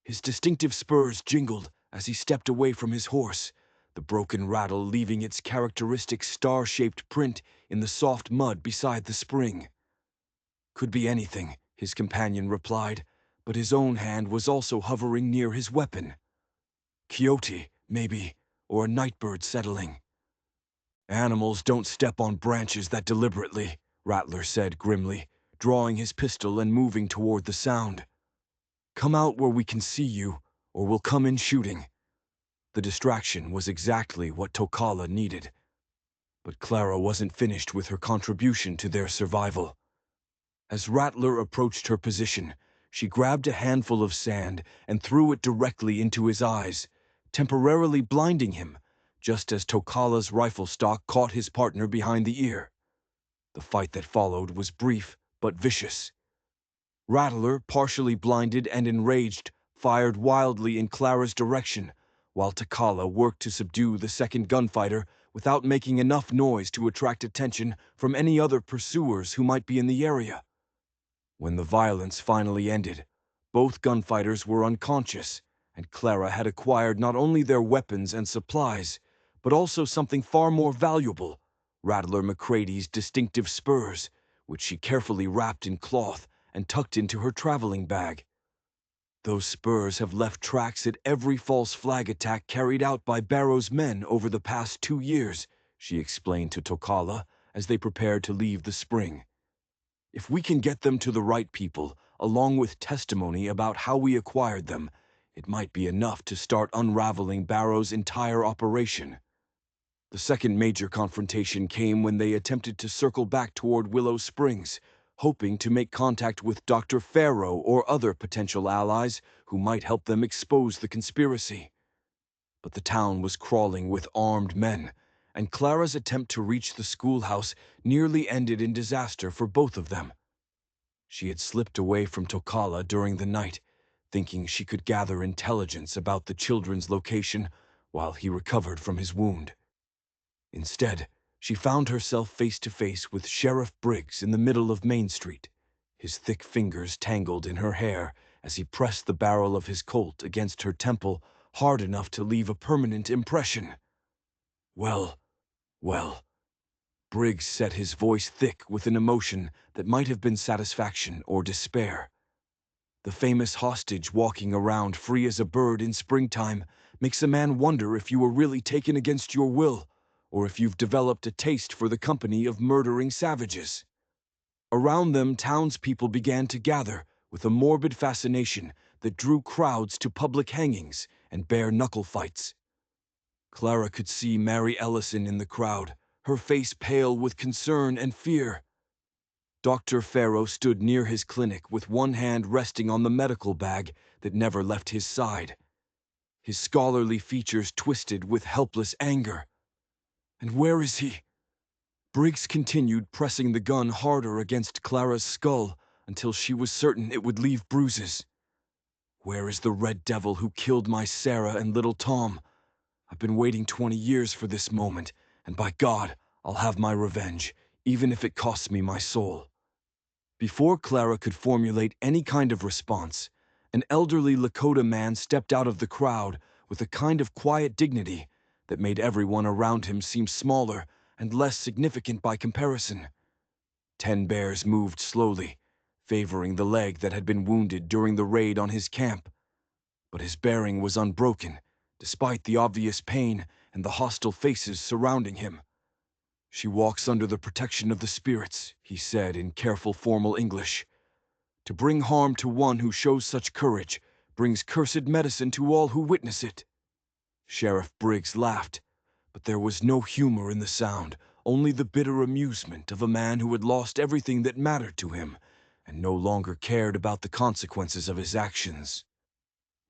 His distinctive spurs jingled as he stepped away from his horse, the broken rattle leaving its characteristic star-shaped print in the soft mud beside the spring. "Could be anything," his companion replied, but his own hand was also hovering near his weapon. "Coyote, maybe, or a nightbird settling." "Animals don't step on branches that deliberately," Rattler said grimly, drawing his pistol and moving toward the sound. "Come out where we can see you, or we'll come in shooting." The distraction was exactly what Tokala needed. But Clara wasn't finished with her contribution to their survival. As Rattler approached her position, she grabbed a handful of sand and threw it directly into his eyes, temporarily blinding him, just as Tokala's rifle stock caught his partner behind the ear. The fight that followed was brief but vicious. Rattler, partially blinded and enraged, fired wildly in Clara's direction, while Tokala worked to subdue the second gunfighter without making enough noise to attract attention from any other pursuers who might be in the area. When the violence finally ended, both gunfighters were unconscious, and Clara had acquired not only their weapons and supplies, but also something far more valuable, Rattler McCready's distinctive spurs, which she carefully wrapped in cloth and tucked into her traveling bag. "Those spurs have left tracks at every false flag attack carried out by Barrow's men over the past 2 years," she explained to Tokala as they prepared to leave the spring. "If we can get them to the right people, along with testimony about how we acquired them, it might be enough to start unraveling Barrow's entire operation. The second major confrontation came when they attempted to circle back toward Willow Springs, hoping to make contact with Dr. Farrow or other potential allies who might help them expose the conspiracy. But the town was crawling with armed men, and Clara's attempt to reach the schoolhouse nearly ended in disaster for both of them. She had slipped away from Tocala during the night, thinking she could gather intelligence about the children's location while he recovered from his wound. Instead, she found herself face to face with Sheriff Briggs in the middle of Main Street, his thick fingers tangled in her hair as he pressed the barrel of his Colt against her temple hard enough to leave a permanent impression. Well, well. Briggs set his voice thick with an emotion that might have been satisfaction or despair. The famous hostage walking around free as a bird in springtime makes a man wonder if you were really taken against your will, or if you've developed a taste for the company of murdering savages. Around them, townspeople began to gather with a morbid fascination that drew crowds to public hangings and bare-knuckle fights. Clara could see Mary Ellison in the crowd, her face pale with concern and fear. Dr. Farrow stood near his clinic with one hand resting on the medical bag that never left his side. His scholarly features twisted with helpless anger. "And where is he?" Briggs continued pressing the gun harder against Clara's skull until she was certain it would leave bruises. "Where is the red devil who killed my Sarah and little Tom? I've been waiting 20 years for this moment, and by God, I'll have my revenge, even if it costs me my soul." Before Clara could formulate any kind of response, an elderly Lakota man stepped out of the crowd with a kind of quiet dignity that made everyone around him seem smaller and less significant by comparison. 10 bears moved slowly, favoring the leg that had been wounded during the raid on his camp. But his bearing was unbroken, despite the obvious pain and the hostile faces surrounding him. "She walks under the protection of the spirits," he said in careful formal English. "To bring harm to one who shows such courage brings cursed medicine to all who witness it." Sheriff Briggs laughed, but there was no humor in the sound, only the bitter amusement of a man who had lost everything that mattered to him and no longer cared about the consequences of his actions.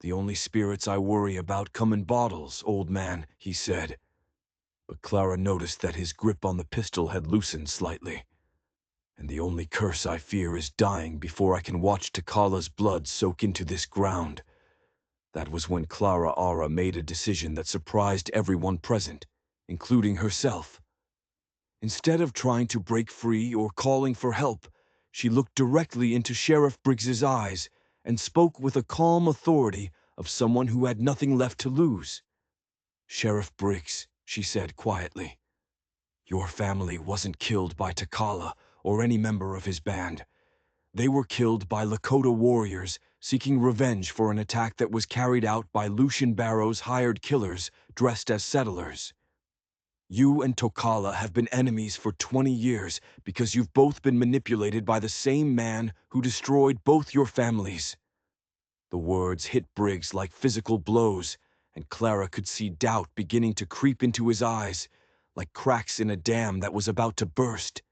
"The only spirits I worry about come in bottles, old man," he said. But Clara noticed that his grip on the pistol had loosened slightly. "And the only curse I fear is dying before I can watch Tocala's blood soak into this ground." That was when Clara Ara made a decision that surprised everyone present, including herself. Instead of trying to break free or calling for help, she looked directly into Sheriff Briggs's eyes and spoke with a calm authority of someone who had nothing left to lose. "Sheriff Briggs," she said quietly, "your family wasn't killed by Tocala or any member of his band. They were killed by Lakota warriors seeking revenge for an attack that was carried out by Lucian Barrow's hired killers dressed as settlers. You and Tocala have been enemies for 20 years because you've both been manipulated by the same man who destroyed both your families." The words hit Briggs like physical blows, and Clara could see doubt beginning to creep into his eyes, like cracks in a dam that was about to burst.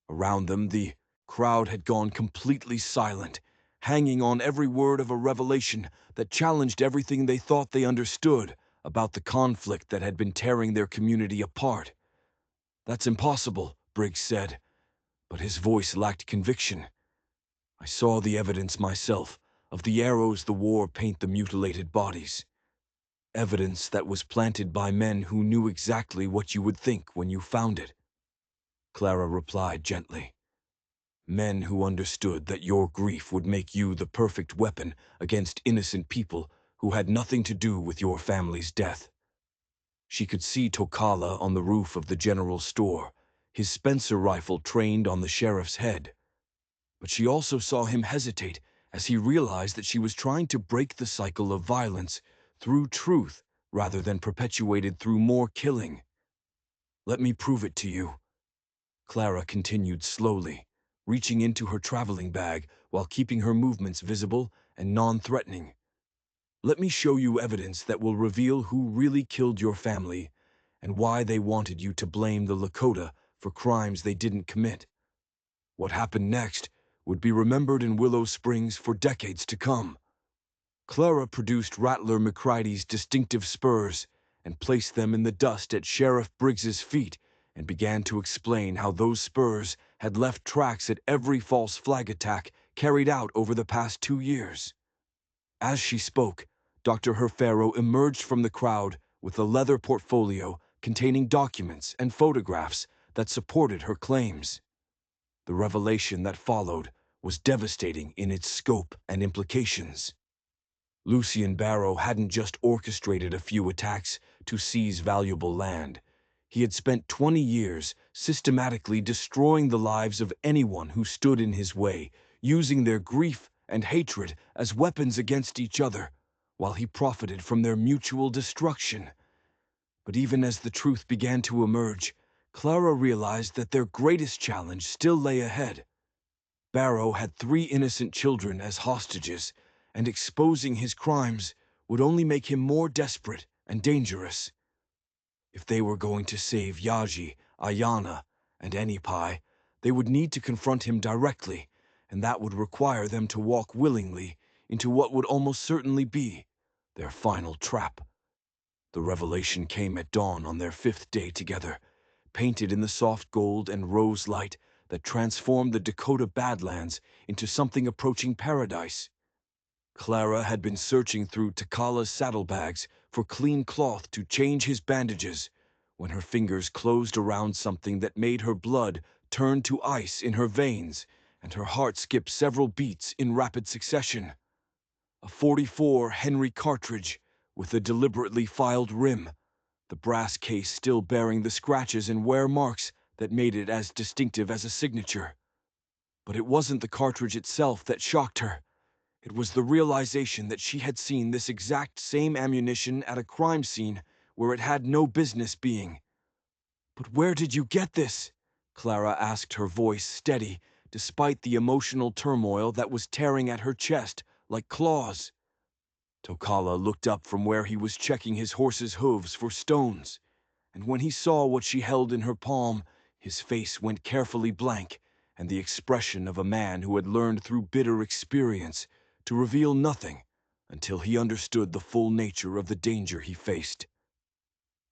Around them, the crowd had gone completely silent, hanging on every word of a revelation that challenged everything they thought they understood about the conflict that had been tearing their community apart. "That's impossible," Briggs said, but his voice lacked conviction. "I saw the evidence myself of the arrows the war paint the mutilated bodies. Evidence that was planted by men who knew exactly what you would think when you found it." Clara replied gently. "Men who understood that your grief would make you the perfect weapon against innocent people who had nothing to do with your family's death." She could see Tocala on the roof of the general store, his Spencer rifle trained on the sheriff's head. But she also saw him hesitate as he realized that she was trying to break the cycle of violence through truth rather than perpetuated through more killing. "Let me prove it to you," Clara continued slowly, reaching into her traveling bag while keeping her movements visible and non-threatening. "Let me show you evidence that will reveal who really killed your family and why they wanted you to blame the Lakota for crimes they didn't commit." What happened next would be remembered in Willow Springs for decades to come. Clara produced Rattler McCready's distinctive spurs and placed them in the dust at Sheriff Briggs's feet and began to explain how those spurs had left tracks at every false flag attack carried out over the past 2 years. As she spoke, Dr. Herfero emerged from the crowd with a leather portfolio containing documents and photographs that supported her claims. The revelation that followed was devastating in its scope and implications. Lucien Barrow hadn't just orchestrated a few attacks to seize valuable land. He had spent 20 years systematically destroying the lives of anyone who stood in his way, using their grief and hatred as weapons against each other, while he profited from their mutual destruction. But even as the truth began to emerge, Clara realized that their greatest challenge still lay ahead. Barrow had 3 innocent children as hostages, and exposing his crimes would only make him more desperate and dangerous. If they were going to save Yaji, Ayana, and Enipai, they would need to confront him directly, and that would require them to walk willingly into what would almost certainly be their final trap. The revelation came at dawn on their 5th day together, painted in the soft gold and rose light that transformed the Dakota Badlands into something approaching paradise. Clara had been searching through Takala's saddlebags for clean cloth to change his bandages when her fingers closed around something that made her blood turn to ice in her veins and her heart skip several beats in rapid succession. A .44 Henry cartridge with a deliberately filed rim, the brass case still bearing the scratches and wear marks that made it as distinctive as a signature. But it wasn't the cartridge itself that shocked her. It was the realization that she had seen this exact same ammunition at a crime scene where it had no business being. "But where did you get this?" Clara asked, her voice steady, despite the emotional turmoil that was tearing at her chest like claws. Tokala looked up from where he was checking his horse's hooves for stones, and when he saw what she held in her palm, his face went carefully blank, and the expression of a man who had learned through bitter experience to reveal nothing until he understood the full nature of the danger he faced.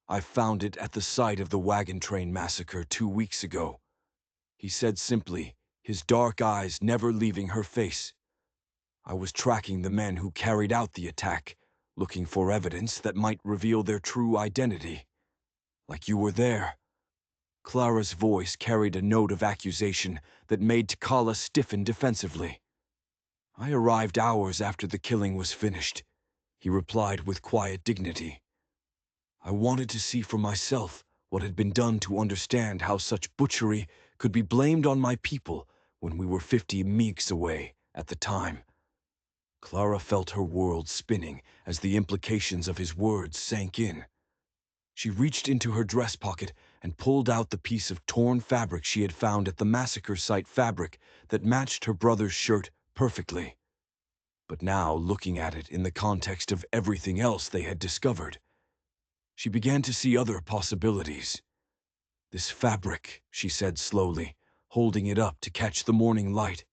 "I found it at the site of the wagon train massacre 2 weeks ago," he said simply, his dark eyes never leaving her face. "I was tracking the men who carried out the attack, looking for evidence that might reveal their true identity. Like you were there." Clara's voice carried a note of accusation that made Takala stiffen defensively. "I arrived hours after the killing was finished," he replied with quiet dignity. "I wanted to see for myself what had been done to understand how such butchery could be blamed on my people when we were 50 meeks away at the time." Clara felt her world spinning as the implications of his words sank in. She reached into her dress pocket and pulled out the piece of torn fabric she had found at the massacre site, fabric that matched her brother's shirt perfectly. But now, looking at it in the context of everything else they had discovered, she began to see other possibilities. "This fabric," she said slowly, holding it up to catch the morning light.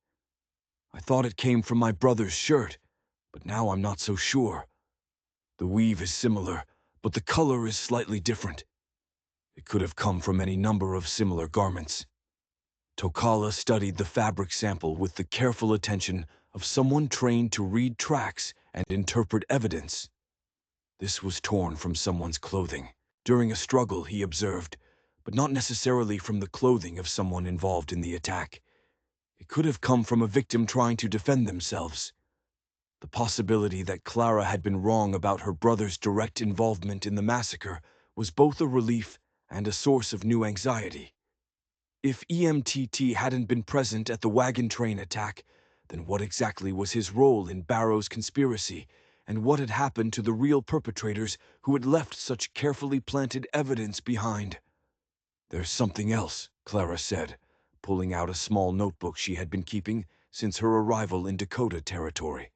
"I thought it came from my brother's shirt, but now I'm not so sure. The weave is similar, but the color is slightly different. It could have come from any number of similar garments." Tokala studied the fabric sample with the careful attention of someone trained to read tracks and interpret evidence. This was torn from someone's clothing during a struggle, he observed, but not necessarily from the clothing of someone involved in the attack. It could have come from a victim trying to defend themselves. The possibility that Clara had been wrong about her brother's direct involvement in the massacre was both a relief and a source of new anxiety. If EMTT hadn't been present at the wagon train attack, then what exactly was his role in Barrow's conspiracy, and what had happened to the real perpetrators who had left such carefully planted evidence behind? "There's something else," Clara said, pulling out a small notebook she had been keeping since her arrival in Dakota territory.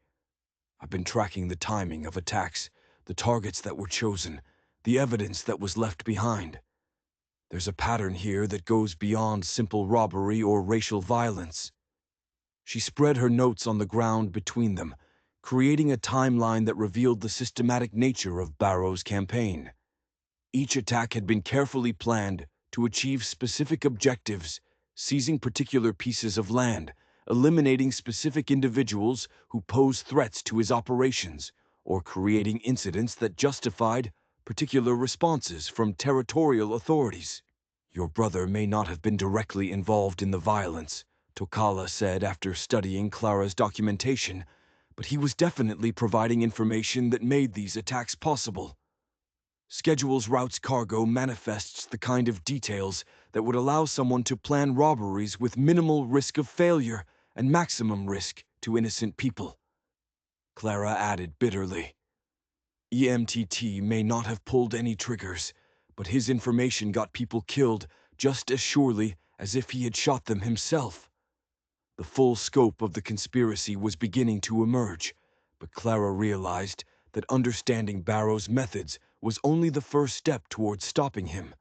"I've been tracking the timing of attacks, the targets that were chosen, the evidence that was left behind. There's a pattern here that goes beyond simple robbery or racial violence." She spread her notes on the ground between them, creating a timeline that revealed the systematic nature of Barrow's campaign. Each attack had been carefully planned to achieve specific objectives, seizing particular pieces of land, eliminating specific individuals who posed threats to his operations, or creating incidents that justified particular responses from territorial authorities. "Your brother may not have been directly involved in the violence," Tokala said after studying Clara's documentation, "but he was definitely providing information that made these attacks possible. Schedules routes cargo manifests the kind of details that would allow someone to plan robberies with minimal risk of failure and maximum risk to innocent people." Clara added bitterly, "EMTT may not have pulled any triggers, but his information got people killed just as surely as if he had shot them himself." The full scope of the conspiracy was beginning to emerge, but Clara realized that understanding Barrow's methods was only the first step towards stopping him.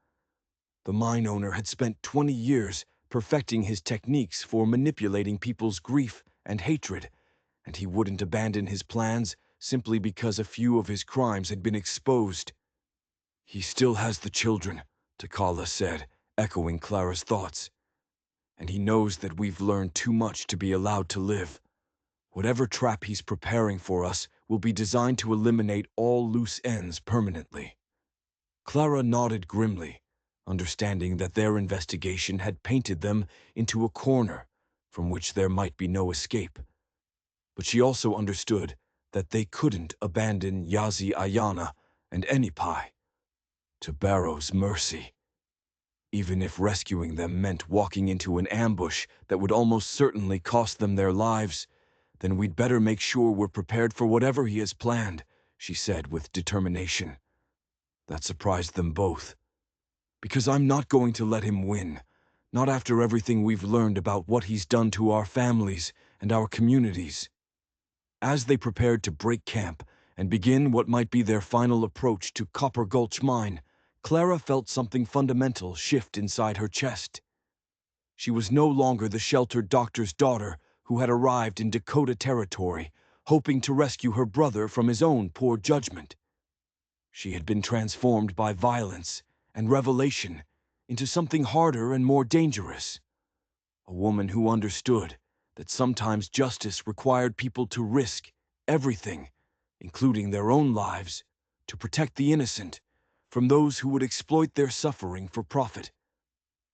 The mine owner had spent 20 years perfecting his techniques for manipulating people's grief and hatred, and he wouldn't abandon his plans simply because a few of his crimes had been exposed. "He still has the children," Takala said, echoing Clara's thoughts. "And he knows that we've learned too much to be allowed to live. Whatever trap he's preparing for us will be designed to eliminate all loose ends permanently." Clara nodded grimly, understanding that their investigation had painted them into a corner from which there might be no escape. But she also understood that they couldn't abandon Yazi Ayana and Enipai to Barrow's mercy. Even if rescuing them meant walking into an ambush that would almost certainly cost them their lives, then we'd better make sure we're prepared for whatever he has planned, she said with determination. That surprised them both. "Because I'm not going to let him win, not after everything we've learned about what he's done to our families and our communities." As they prepared to break camp and begin what might be their final approach to Copper Gulch Mine, Clara felt something fundamental shift inside her chest. She was no longer the sheltered doctor's daughter who had arrived in Dakota territory, hoping to rescue her brother from his own poor judgment. She had been transformed by violence and revelation into something harder and more dangerous. A woman who understood that sometimes justice required people to risk everything, including their own lives, to protect the innocent from those who would exploit their suffering for profit.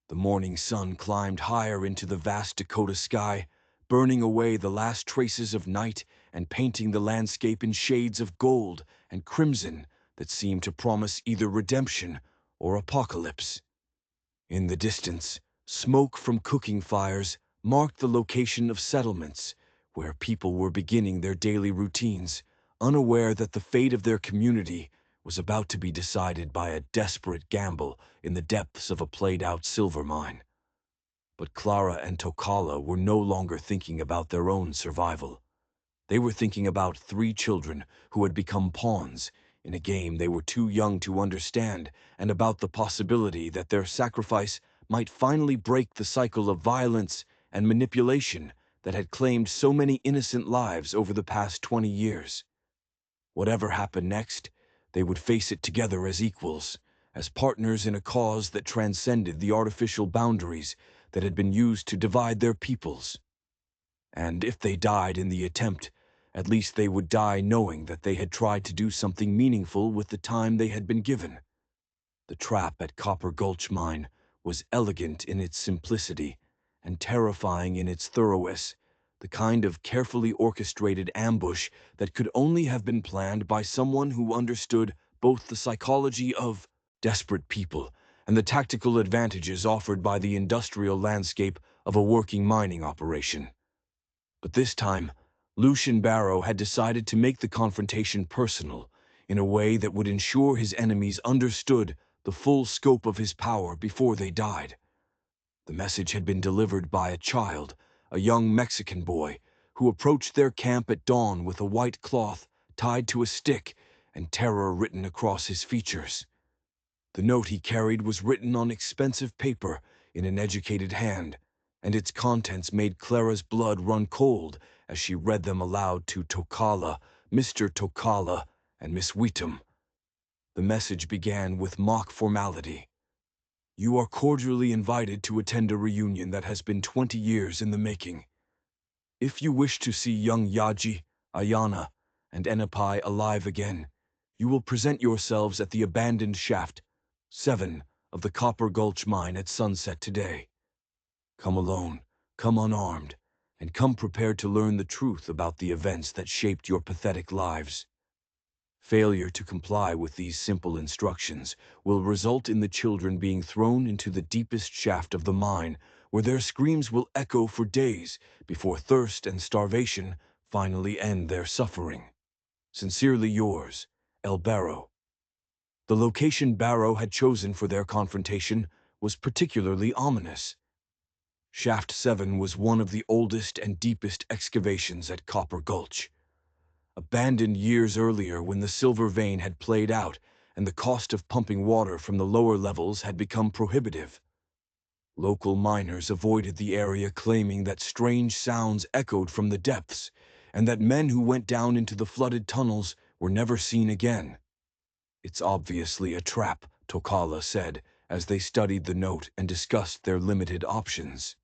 The morning sun climbed higher into the vast Dakota sky, burning away the last traces of night and painting the landscape in shades of gold and crimson that seemed to promise either redemption or apocalypse. In the distance, smoke from cooking fires marked the location of settlements, where people were beginning their daily routines, unaware that the fate of their community was about to be decided by a desperate gamble in the depths of a played-out silver mine. But Clara and Tokala were no longer thinking about their own survival. They were thinking about 3 children who had become pawns in a game they were too young to understand, and about the possibility that their sacrifice might finally break the cycle of violence and manipulation that had claimed so many innocent lives over the past 20 years. Whatever happened next, they would face it together as equals, as partners in a cause that transcended the artificial boundaries that had been used to divide their peoples. And if they died in the attempt, at least they would die knowing that they had tried to do something meaningful with the time they had been given. The trap at Copper Gulch Mine was elegant in its simplicity and terrifying in its thoroughness, the kind of carefully orchestrated ambush that could only have been planned by someone who understood both the psychology of desperate people and the tactical advantages offered by the industrial landscape of a working mining operation. But this time, Lucian Barrow had decided to make the confrontation personal in a way that would ensure his enemies understood the full scope of his power before they died. The message had been delivered by a child, a young Mexican boy, who approached their camp at dawn with a white cloth tied to a stick and terror written across his features. The note he carried was written on expensive paper in an educated hand, and its contents made Clara's blood run cold as she read them aloud to Tokala, Mr. Tokala, and Miss Wheatham. The message began with mock formality. "You are cordially invited to attend a reunion that has been 20 years in the making. If you wish to see young Yaji, Ayana, and Enapai alive again, you will present yourselves at the abandoned shaft 7 of the Copper Gulch mine at sunset today. Come alone, come unarmed, and come prepared to learn the truth about the events that shaped your pathetic lives. Failure to comply with these simple instructions will result in the children being thrown into the deepest shaft of the mine, where their screams will echo for days before thirst and starvation finally end their suffering. Sincerely yours, El Barro." The location Barrow had chosen for their confrontation was particularly ominous. Shaft 7 was one of the oldest and deepest excavations at Copper Gulch. Abandoned years earlier when the silver vein had played out and the cost of pumping water from the lower levels had become prohibitive. Local miners avoided the area, claiming that strange sounds echoed from the depths and that men who went down into the flooded tunnels were never seen again. "It's obviously a trap," Tokala said as they studied the note and discussed their limited options.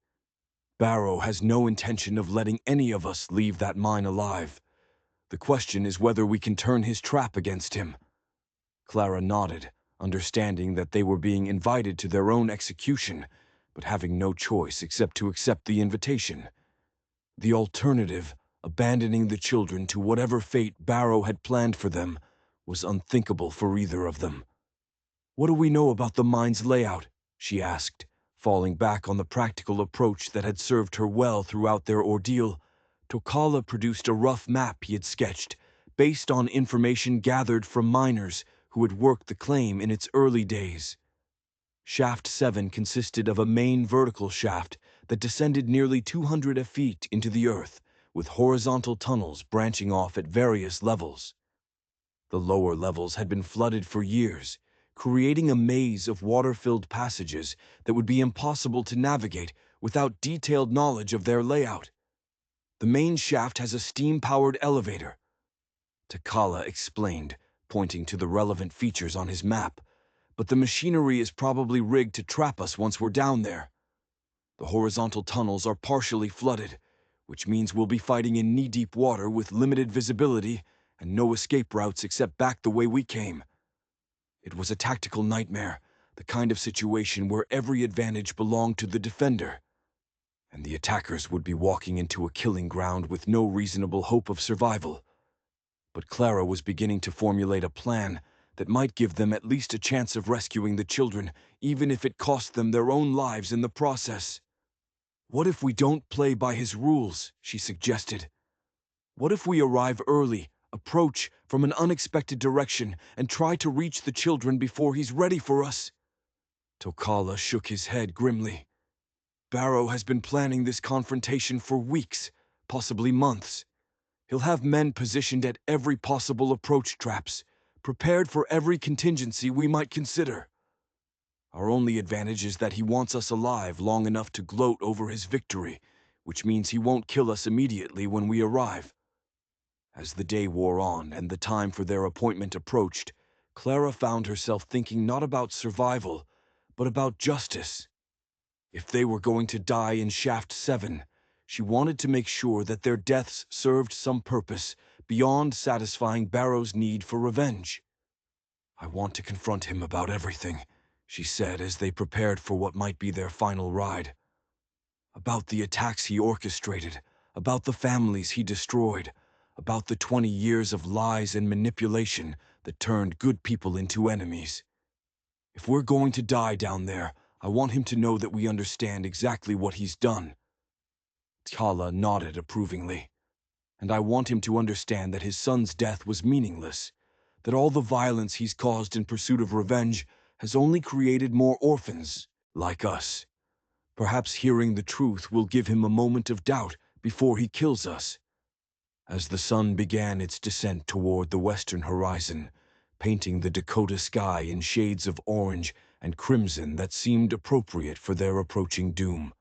"Barrow has no intention of letting any of us leave that mine alive. The question is whether we can turn his trap against him." Clara nodded, understanding that they were being invited to their own execution, but having no choice except to accept the invitation. The alternative, abandoning the children to whatever fate Barrow had planned for them, was unthinkable for either of them. "What do we know about the mine's layout?" she asked, falling back on the practical approach that had served her well throughout their ordeal. Tokala produced a rough map he had sketched, based on information gathered from miners who had worked the claim in its early days. Shaft 7 consisted of a main vertical shaft that descended nearly 200 feet into the earth, with horizontal tunnels branching off at various levels. The lower levels had been flooded for years, creating a maze of water-filled passages that would be impossible to navigate without detailed knowledge of their layout. "The main shaft has a steam-powered elevator," Takala explained, pointing to the relevant features on his map, "but the machinery is probably rigged to trap us once we're down there. The horizontal tunnels are partially flooded, which means we'll be fighting in knee-deep water with limited visibility and no escape routes except back the way we came. It was a tactical nightmare, the kind of situation where every advantage belonged to the defender, and the attackers would be walking into a killing ground with no reasonable hope of survival. But Clara was beginning to formulate a plan that might give them at least a chance of rescuing the children, even if it cost them their own lives in the process. "What if we don't play by his rules?" she suggested. "What if we arrive early, approach from an unexpected direction, and try to reach the children before he's ready for us?" Tokala shook his head grimly. "Barrow has been planning this confrontation for weeks, possibly months. He'll have men positioned at every possible approach traps, prepared for every contingency we might consider. Our only advantage is that he wants us alive long enough to gloat over his victory, which means he won't kill us immediately when we arrive." As the day wore on and the time for their appointment approached, Clara found herself thinking not about survival, but about justice. If they were going to die in Shaft 7, she wanted to make sure that their deaths served some purpose beyond satisfying Barrow's need for revenge. "I want to confront him about everything," she said as they prepared for what might be their final ride. "About the attacks he orchestrated, about the families he destroyed, about the 20 years of lies and manipulation that turned good people into enemies. If we're going to die down there, I want him to know that we understand exactly what he's done." Tala nodded approvingly. "And I want him to understand that his son's death was meaningless, that all the violence he's caused in pursuit of revenge has only created more orphans like us. Perhaps hearing the truth will give him a moment of doubt before he kills us. As the sun began its descent toward the western horizon, painting the Dakota sky in shades of orange and crimson that seemed appropriate for their approaching doom,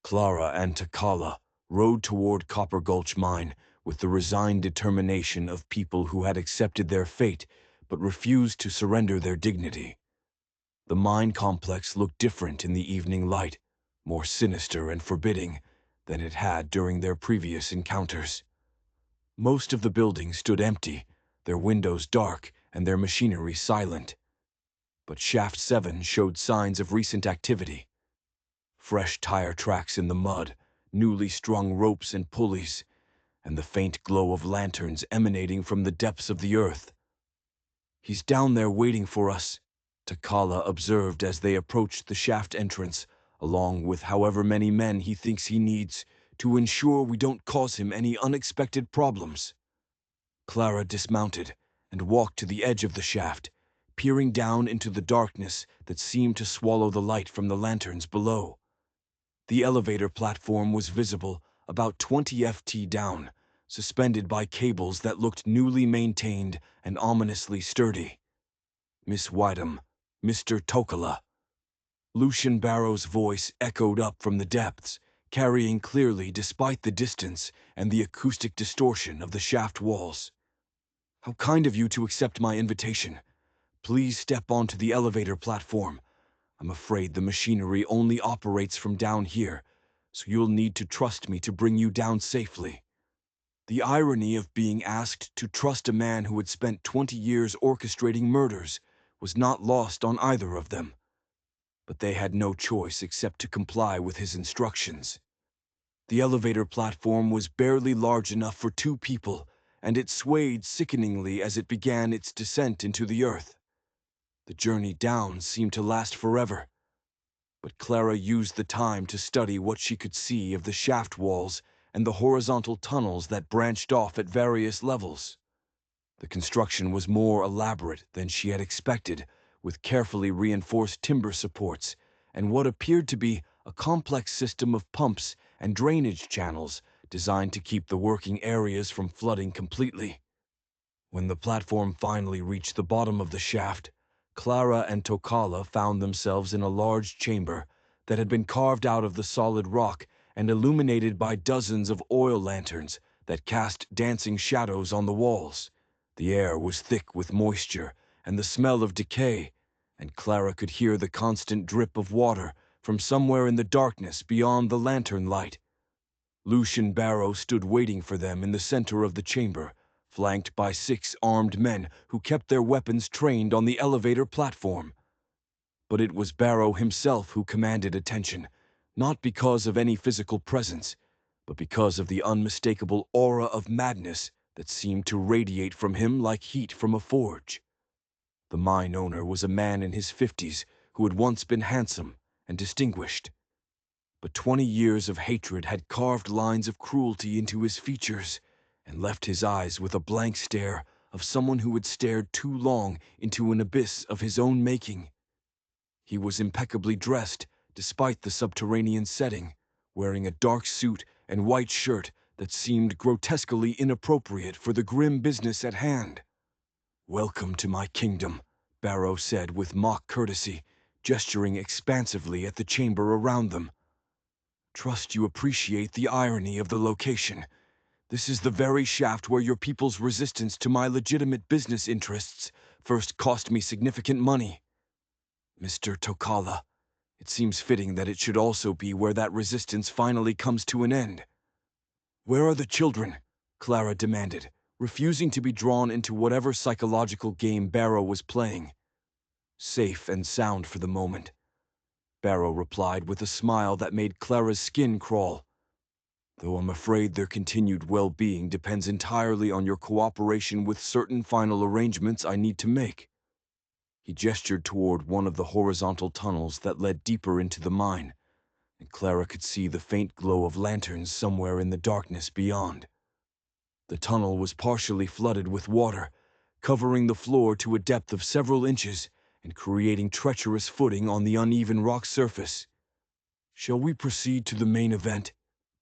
Clara and Takala rode toward Copper Gulch Mine with the resigned determination of people who had accepted their fate but refused to surrender their dignity. The mine complex looked different in the evening light, more sinister and forbidding than it had during their previous encounters. Most of the buildings stood empty, their windows dark and their machinery silent. But Shaft 7 showed signs of recent activity. Fresh tire tracks in the mud, newly strung ropes and pulleys, and the faint glow of lanterns emanating from the depths of the earth. "He's down there waiting for us," Takala observed as they approached the shaft entrance, along with however many men he thinks he needs to ensure we don't cause him any unexpected problems. Clara dismounted and walked to the edge of the shaft, peering down into the darkness that seemed to swallow the light from the lanterns below. The elevator platform was visible about 20 ft down, suspended by cables that looked newly maintained and ominously sturdy. "Miss Whiteham, Mr. Tokala." Lucian Barrow's voice echoed up from the depths, carrying clearly despite the distance and the acoustic distortion of the shaft walls. "How kind of you to accept my invitation. Please step onto the elevator platform. I'm afraid the machinery only operates from down here, so you'll need to trust me to bring you down safely." The irony of being asked to trust a man who had spent 20 years orchestrating murders was not lost on either of them. But they had no choice except to comply with his instructions. The elevator platform was barely large enough for 2 people, and it swayed sickeningly as it began its descent into the earth. The journey down seemed to last forever, but Clara used the time to study what she could see of the shaft walls and the horizontal tunnels that branched off at various levels. The construction was more elaborate than she had expected, with carefully reinforced timber supports and what appeared to be a complex system of pumps and drainage channels designed to keep the working areas from flooding completely. When the platform finally reached the bottom of the shaft, Clara and Tokala found themselves in a large chamber that had been carved out of the solid rock and illuminated by dozens of oil lanterns that cast dancing shadows on the walls. The air was thick with moisture and the smell of decay, and Clara could hear the constant drip of water from somewhere in the darkness beyond the lantern light. Lucian Barrow stood waiting for them in the center of the chamber, flanked by 6 armed men who kept their weapons trained on the elevator platform. But it was Barrow himself who commanded attention, not because of any physical presence, but because of the unmistakable aura of madness that seemed to radiate from him like heat from a forge. The mine owner was a man in his 50s who had once been handsome and distinguished. But 20 years of hatred had carved lines of cruelty into his features and left his eyes with a blank stare of someone who had stared too long into an abyss of his own making. He was impeccably dressed, despite the subterranean setting, wearing a dark suit and white shirt that seemed grotesquely inappropriate for the grim business at hand. "Welcome to my kingdom," Barrow said with mock courtesy, gesturing expansively at the chamber around them. "Trust you appreciate the irony of the location. This is the very shaft where your people's resistance to my legitimate business interests first cost me significant money. Mr. Tokala, it seems fitting that it should also be where that resistance finally comes to an end." "Where are the children?" Clara demanded, refusing to be drawn into whatever psychological game Barrow was playing. "Safe and sound for the moment," Barrow replied with a smile that made Clara's skin crawl. "Though I'm afraid their continued well-being depends entirely on your cooperation with certain final arrangements I need to make." He gestured toward one of the horizontal tunnels that led deeper into the mine, and Clara could see the faint glow of lanterns somewhere in the darkness beyond. The tunnel was partially flooded with water, covering the floor to a depth of several inches and creating treacherous footing on the uneven rock surface. Shall we proceed to the main event?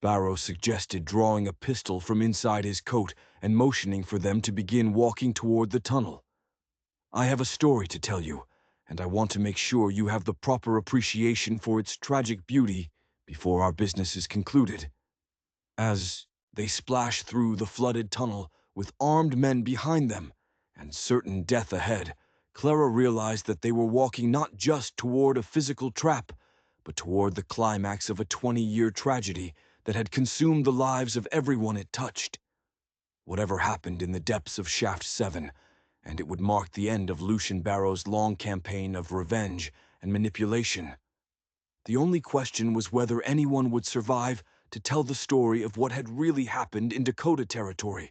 Barrow suggested, drawing a pistol from inside his coat and motioning for them to begin walking toward the tunnel. I have a story to tell you, and I want to make sure you have the proper appreciation for its tragic beauty before our business is concluded. As they splashed through the flooded tunnel with armed men behind them and certain death ahead, Clara realized that they were walking not just toward a physical trap, but toward the climax of a 20-year tragedy that had consumed the lives of everyone it touched. Whatever happened in the depths of Shaft 7, and it would mark the end of Lucian Barrow's long campaign of revenge and manipulation. The only question was whether anyone would survive to tell the story of what had really happened in Dakota territory.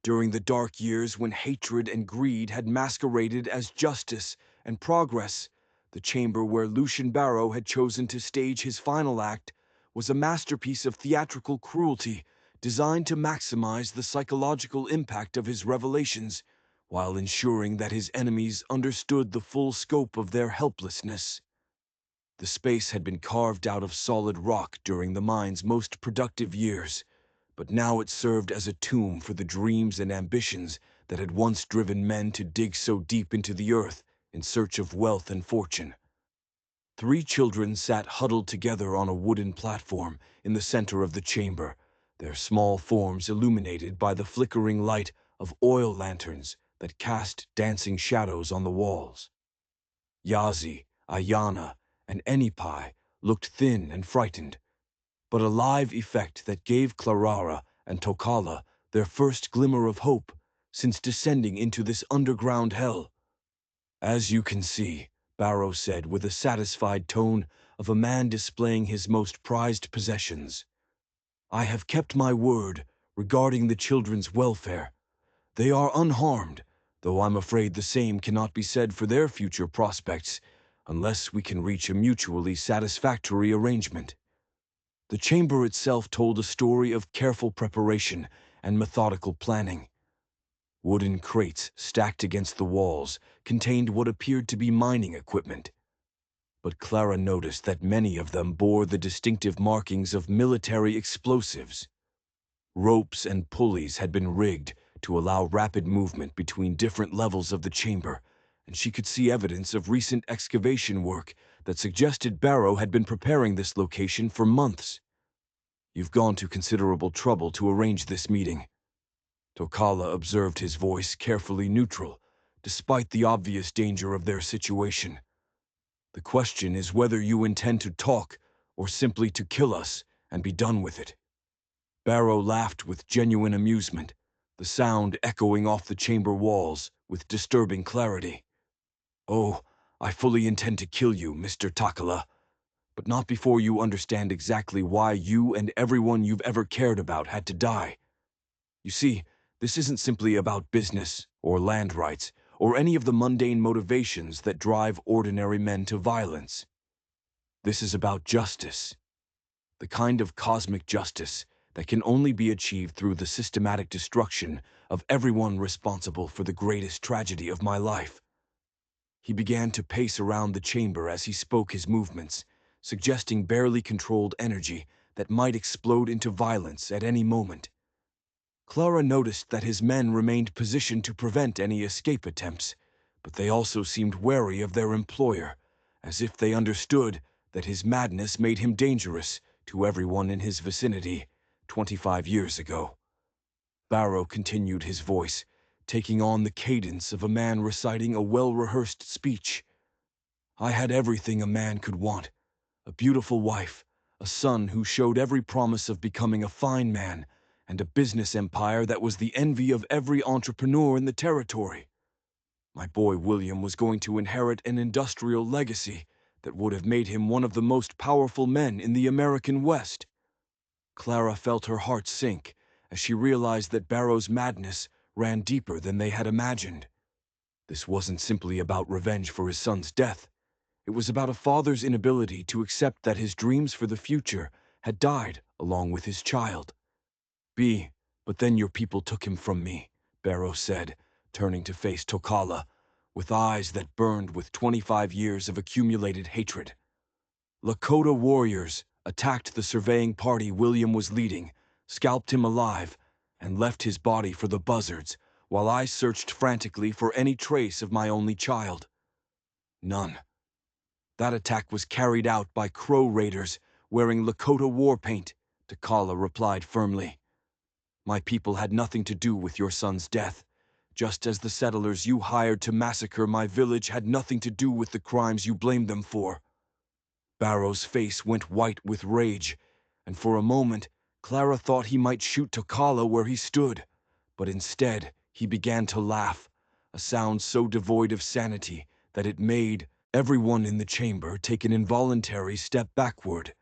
During the dark years when hatred and greed had masqueraded as justice and progress, the chamber where Lucian Barrow had chosen to stage his final act was a masterpiece of theatrical cruelty designed to maximize the psychological impact of his revelations while ensuring that his enemies understood the full scope of their helplessness. The space had been carved out of solid rock during the mine's most productive years, but now it served as a tomb for the dreams and ambitions that had once driven men to dig so deep into the earth in search of wealth and fortune. 3 children sat huddled together on a wooden platform in the center of the chamber, their small forms illuminated by the flickering light of oil lanterns that cast dancing shadows on the walls. Yazi, Ayana, and Enipai looked thin and frightened, but a live effect that gave Clarara and Tokala their first glimmer of hope since descending into this underground hell. As you can see, Barrow said with a satisfied tone of a man displaying his most prized possessions, I have kept my word regarding the children's welfare. They are unharmed, though I'm afraid the same cannot be said for their future prospects unless we can reach a mutually satisfactory arrangement. The chamber itself told a story of careful preparation and methodical planning. Wooden crates stacked against the walls contained what appeared to be mining equipment, but Clara noticed that many of them bore the distinctive markings of military explosives. Ropes and pulleys had been rigged to allow rapid movement between different levels of the chamber, and she could see evidence of recent excavation work that suggested Barrow had been preparing this location for months. You've gone to considerable trouble to arrange this meeting. Tokala observed, his voice carefully neutral, despite the obvious danger of their situation. The question is whether you intend to talk or simply to kill us and be done with it. Barrow laughed with genuine amusement, the sound echoing off the chamber walls with disturbing clarity. Oh, I fully intend to kill you, Mr. Takala, but not before you understand exactly why you and everyone you've ever cared about had to die. You see, this isn't simply about business or land rights or any of the mundane motivations that drive ordinary men to violence. This is about justice, the kind of cosmic justice that can only be achieved through the systematic destruction of everyone responsible for the greatest tragedy of my life. He began to pace around the chamber as he spoke, his movements suggesting barely controlled energy that might explode into violence at any moment. Clara noticed that his men remained positioned to prevent any escape attempts, but they also seemed wary of their employer, as if they understood that his madness made him dangerous to everyone in his vicinity 25 years ago. Barrow continued, his voice taking on the cadence of a man reciting a well-rehearsed speech. I had everything a man could want: a beautiful wife, a son who showed every promise of becoming a fine man, and a business empire that was the envy of every entrepreneur in the territory. My boy William was going to inherit an industrial legacy that would have made him one of the most powerful men in the American West. Clara felt her heart sink as she realized that Barrow's madness ran deeper than they had imagined. This wasn't simply about revenge for his son's death. It was about a father's inability to accept that his dreams for the future had died along with his child. But then your people took him from me, Barrow said, turning to face Tokala, with eyes that burned with 25 years of accumulated hatred. Lakota warriors attacked the surveying party William was leading, scalped him alive, and left his body for the buzzards, while I searched frantically for any trace of my only child. None. That attack was carried out by Crow raiders wearing Lakota war paint, Takala replied firmly. My people had nothing to do with your son's death, just as the settlers you hired to massacre my village had nothing to do with the crimes you blamed them for. Barrow's face went white with rage, and for a moment Clara thought he might shoot Takala where he stood, but instead he began to laugh, a sound so devoid of sanity that it made everyone in the chamber take an involuntary step backward.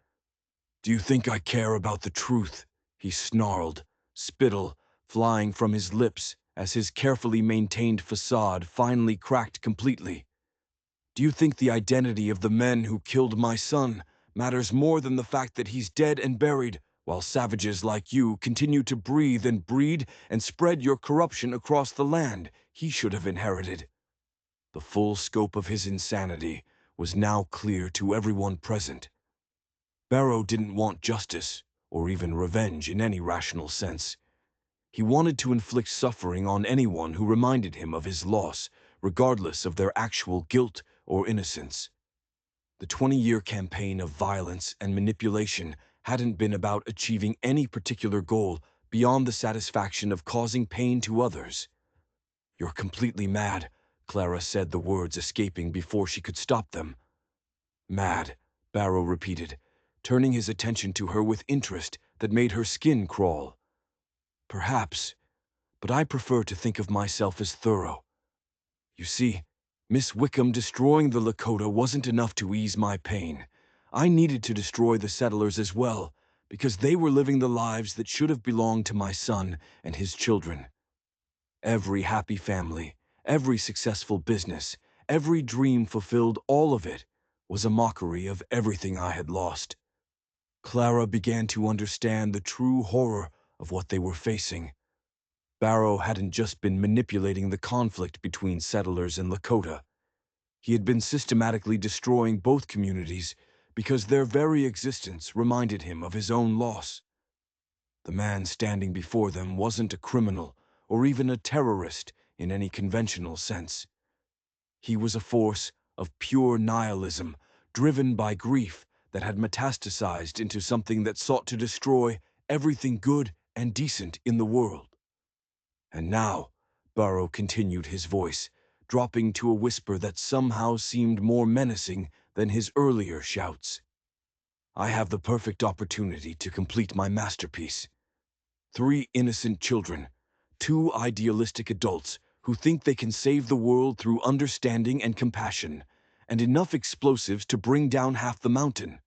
Do you think I care about the truth? He snarled, spittle flying from his lips as his carefully maintained facade finally cracked completely. Do you think the identity of the men who killed my son matters more than the fact that he's dead and buried, while savages like you continue to breathe and breed and spread your corruption across the land he should have inherited? The full scope of his insanity was now clear to everyone present. Barrow didn't want justice, or even revenge in any rational sense. He wanted to inflict suffering on anyone who reminded him of his loss, regardless of their actual guilt or innocence. The 20-year campaign of violence and manipulation hadn't been about achieving any particular goal beyond the satisfaction of causing pain to others. You're completely mad, Clara said, the words escaping before she could stop them. Mad, Barrow repeated, turning his attention to her with interest that made her skin crawl. Perhaps, but I prefer to think of myself as thorough. You see, Miss Wickham destroying the Lakota wasn't enough to ease my pain. I needed to destroy the settlers as well, because they were living the lives that should have belonged to my son and his children. Every happy family, every successful business, every dream fulfilled, all of it was a mockery of everything I had lost. Clara began to understand the true horror of what they were facing. Barrow hadn't just been manipulating the conflict between settlers and Lakota. He had been systematically destroying both communities because their very existence reminded him of his own loss. The man standing before them wasn't a criminal or even a terrorist in any conventional sense. He was a force of pure nihilism, driven by grief that had metastasized into something that sought to destroy everything good and decent in the world. And now, Barrow continued, his voice dropping to a whisper that somehow seemed more menacing than his earlier shouts. I have the perfect opportunity to complete my masterpiece. 3 innocent children, 2 idealistic adults who think they can save the world through understanding and compassion, and enough explosives to bring down half the mountain.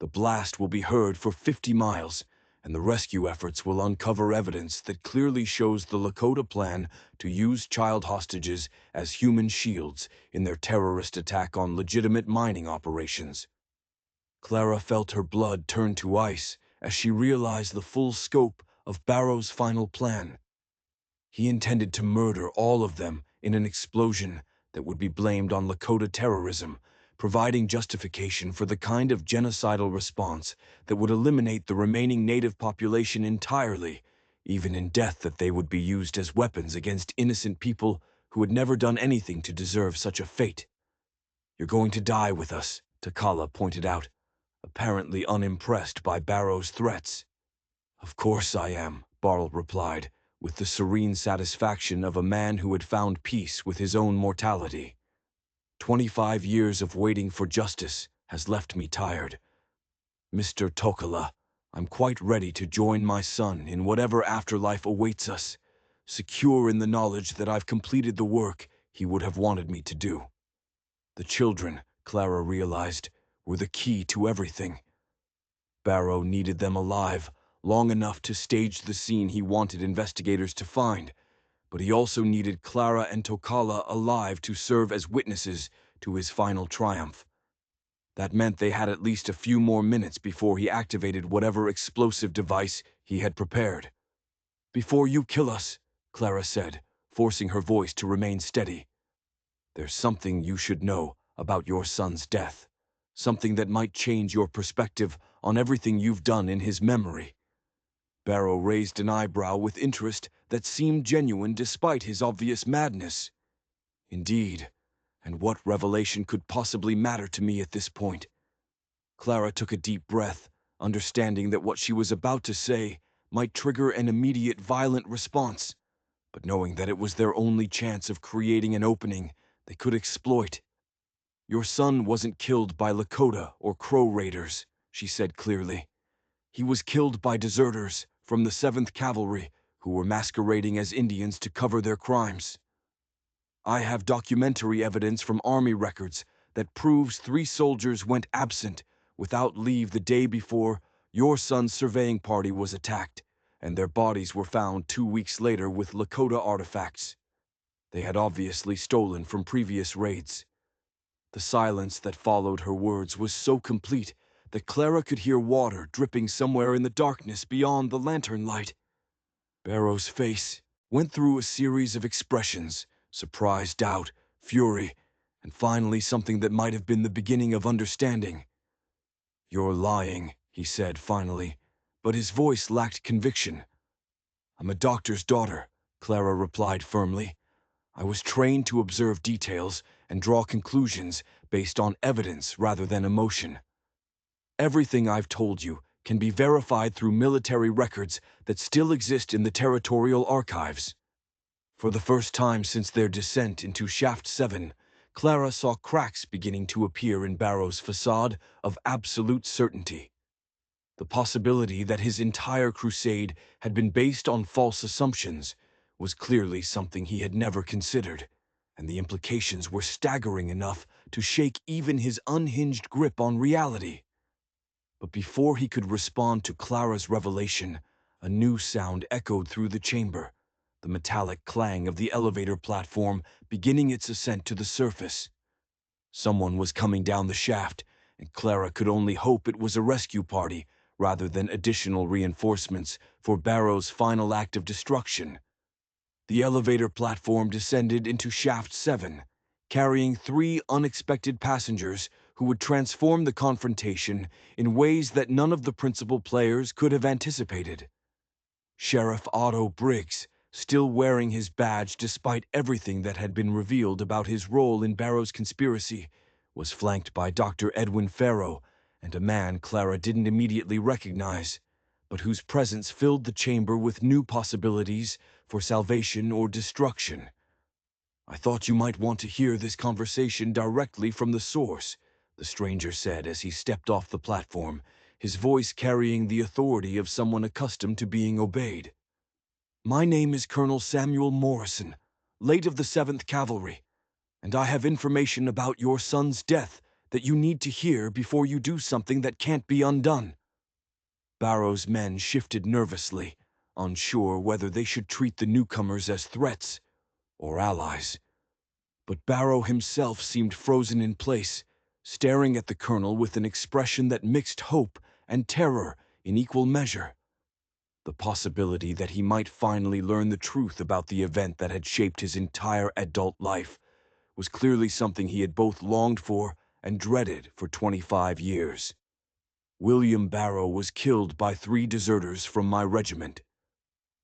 The blast will be heard for 50 miles, and the rescue efforts will uncover evidence that clearly shows the Lakota plan to use child hostages as human shields in their terrorist attack on legitimate mining operations. Clara felt her blood turn to ice as she realized the full scope of Barrow's final plan. He intended to murder all of them in an explosion that would be blamed on Lakota terrorism, providing justification for the kind of genocidal response that would eliminate the remaining native population entirely, even in death that they would be used as weapons against innocent people who had never done anything to deserve such a fate. You're going to die with us, Takala pointed out, apparently unimpressed by Barrow's threats. Of course I am, Barl replied, with the serene satisfaction of a man who had found peace with his own mortality. 25 years of waiting for justice has left me tired. Mr. Tokala, I'm quite ready to join my son in whatever afterlife awaits us, secure in the knowledge that I've completed the work he would have wanted me to do. The children, Clara realized, were the key to everything. Barrow needed them alive, long enough to stage the scene he wanted investigators to find, but he also needed Clara and Tokala alive to serve as witnesses to his final triumph. That meant they had at least a few more minutes before he activated whatever explosive device he had prepared. Before you kill us, Clara said, forcing her voice to remain steady, there's something you should know about your son's death. something that might change your perspective on everything you've done in his memory." Barrow raised an eyebrow with interest that seemed genuine despite his obvious madness. "Indeed, and what revelation could possibly matter to me at this point?" Clara took a deep breath, understanding that what she was about to say might trigger an immediate violent response, but knowing that it was their only chance of creating an opening they could exploit. "Your son wasn't killed by Lakota or Crow raiders," she said clearly. "He was killed by deserters from the 7th Cavalry who were masquerading as Indians to cover their crimes. I have documentary evidence from Army records that proves 3 soldiers went absent without leave the day before your son's surveying party was attacked, and their bodies were found 2 weeks later with Lakota artifacts. They had obviously stolen from previous raids." The silence that followed her words was so complete that Clara could hear water dripping somewhere in the darkness beyond the lantern light. Barrow's face went through a series of expressions: surprise, doubt, fury, and finally something that might have been the beginning of understanding. "You're lying," he said finally, but his voice lacked conviction. "I'm a doctor's daughter," Clara replied firmly. "I was trained to observe details and draw conclusions based on evidence rather than emotion. Everything I've told you can be verified through military records that still exist in the territorial archives." For the first time since their descent into Shaft 7, Clara saw cracks beginning to appear in Barrow's facade of absolute certainty. The possibility that his entire crusade had been based on false assumptions was clearly something he had never considered, and the implications were staggering enough to shake even his unhinged grip on reality. But before he could respond to Clara's revelation, a new sound echoed through the chamber, the metallic clang of the elevator platform beginning its ascent to the surface. Someone was coming down the shaft, and Clara could only hope it was a rescue party rather than additional reinforcements for Barrow's final act of destruction. The elevator platform descended into Shaft 7, carrying 3 unexpected passengers who would transform the confrontation in ways that none of the principal players could have anticipated. Sheriff Otto Briggs, still wearing his badge despite everything that had been revealed about his role in Barrow's conspiracy, was flanked by Dr. Edwin Farrow and a man Clara didn't immediately recognize, but whose presence filled the chamber with new possibilities for salvation or destruction. "I thought you might want to hear this conversation directly from the source," the stranger said as he stepped off the platform, his voice carrying the authority of someone accustomed to being obeyed. "My name is Colonel Samuel Morrison, late of the 7th Cavalry, and I have information about your son's death that you need to hear before you do something that can't be undone." Barrow's men shifted nervously, unsure whether they should treat the newcomers as threats or allies. But Barrow himself seemed frozen in place, staring at the colonel with an expression that mixed hope and terror in equal measure. The possibility that he might finally learn the truth about the event that had shaped his entire adult life was clearly something he had both longed for and dreaded for 25 years. "William Barrow was killed by 3 deserters from my regiment,"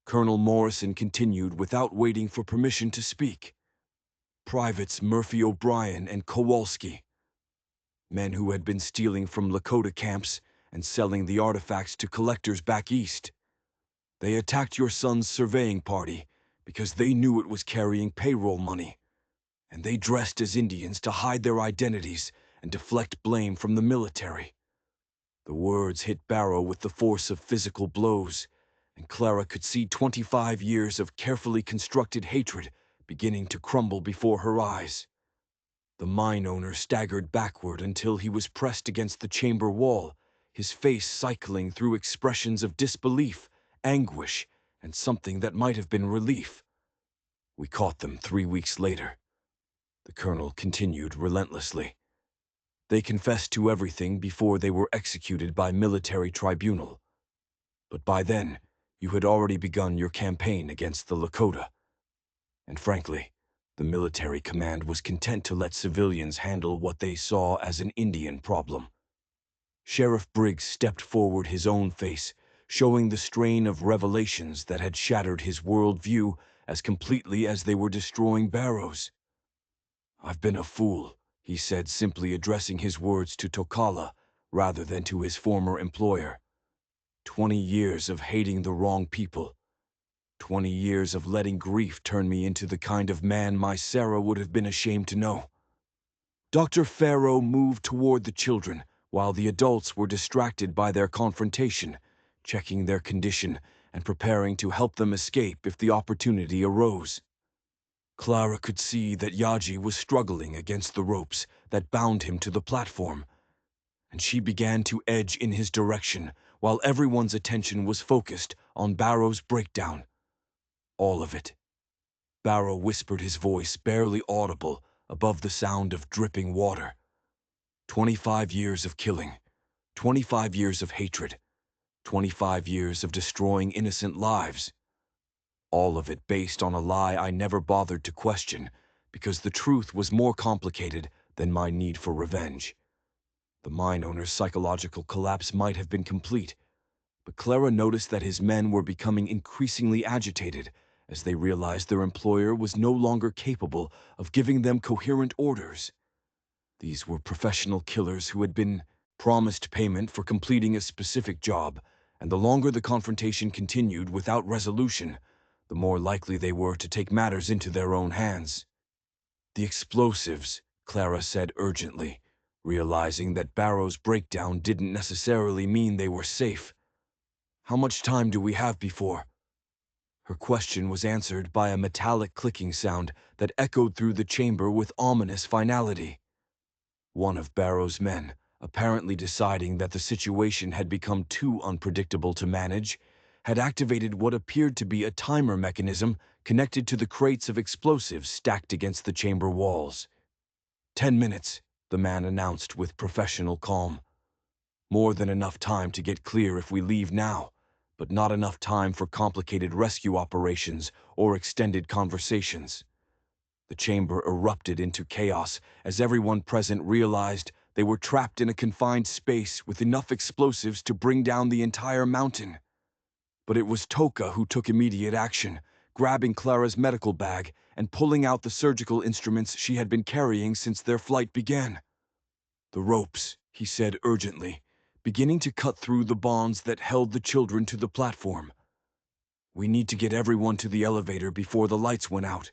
Colonel Morrison continued without waiting for permission to speak. "Privates Murphy O'Brien and Kowalski, men who had been stealing from Lakota camps and selling the artifacts to collectors back east. They attacked your son's surveying party because they knew it was carrying payroll money, and they dressed as Indians to hide their identities and deflect blame from the military." The words hit Barrow with the force of physical blows, and Clara could see 25 years of carefully constructed hatred beginning to crumble before her eyes. The mine owner staggered backward until he was pressed against the chamber wall, his face cycling through expressions of disbelief, anguish, and something that might have been relief. "We caught them 3 weeks later," the colonel continued relentlessly. "They confessed to everything before they were executed by military tribunal. But by then, you had already begun your campaign against the Lakota. And frankly, The military command was content to let civilians handle what they saw as an Indian problem. Sheriff Briggs stepped forward, his own face showing the strain of revelations that had shattered his worldview as completely as they were destroying Barrows. "I've been a fool," he said, simply addressing his words to Tokala rather than to his former employer. 20 years of hating the wrong people. 20 years of letting grief turn me into the kind of man my Sarah would have been ashamed to know. Dr. Farrow moved toward the children, while the adults were distracted by their confrontation, checking their condition and preparing to help them escape if the opportunity arose. Clara could see that Yaji was struggling against the ropes that bound him to the platform, and she began to edge in his direction while everyone's attention was focused on Barrow's breakdown. All of it. Barrow whispered, his voice barely audible above the sound of dripping water. 25 years of killing, 25 years of hatred, 25 years of destroying innocent lives. All of it based on a lie I never bothered to question because the truth was more complicated than my need for revenge. The mine owner's psychological collapse might have been complete, but Clara noticed that his men were becoming increasingly agitated as they realized their employer was no longer capable of giving them coherent orders. These were professional killers who had been promised payment for completing a specific job, and the longer the confrontation continued without resolution, the more likely they were to take matters into their own hands. "The explosives," Clara said urgently, realizing that Barrow's breakdown didn't necessarily mean they were safe. "How much time do we have before?" Her question was answered by a metallic clicking sound that echoed through the chamber with ominous finality. One of Barrow's men, apparently deciding that the situation had become too unpredictable to manage, had activated what appeared to be a timer mechanism connected to the crates of explosives stacked against the chamber walls. 10 minutes, the man announced with professional calm. "More than enough time to get clear if we leave now, but not enough time for complicated rescue operations or extended conversations." The chamber erupted into chaos as everyone present realized they were trapped in a confined space with enough explosives to bring down the entire mountain. But it was Toka who took immediate action, grabbing Clara's medical bag and pulling out the surgical instruments she had been carrying since their flight began. "The ropes," he said urgently, beginning to cut through the bonds that held the children to the platform. "We need to get everyone to the elevator before the lights went out."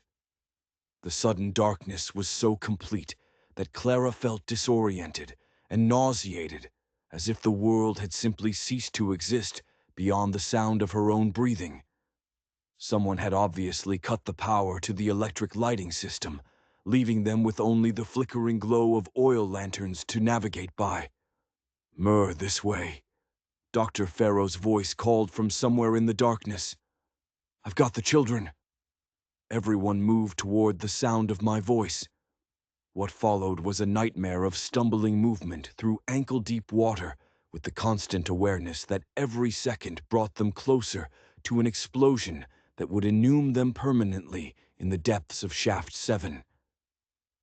The sudden darkness was so complete that Clara felt disoriented and nauseated, as if the world had simply ceased to exist beyond the sound of her own breathing. Someone had obviously cut the power to the electric lighting system, leaving them with only the flickering glow of oil lanterns to navigate by. "Mur, this way." Dr. Farrow's voice called from somewhere in the darkness. "I've got the children." Everyone moved toward the sound of my voice. What followed was a nightmare of stumbling movement through ankle-deep water, with the constant awareness that every second brought them closer to an explosion that would inhume them permanently in the depths of Shaft 7.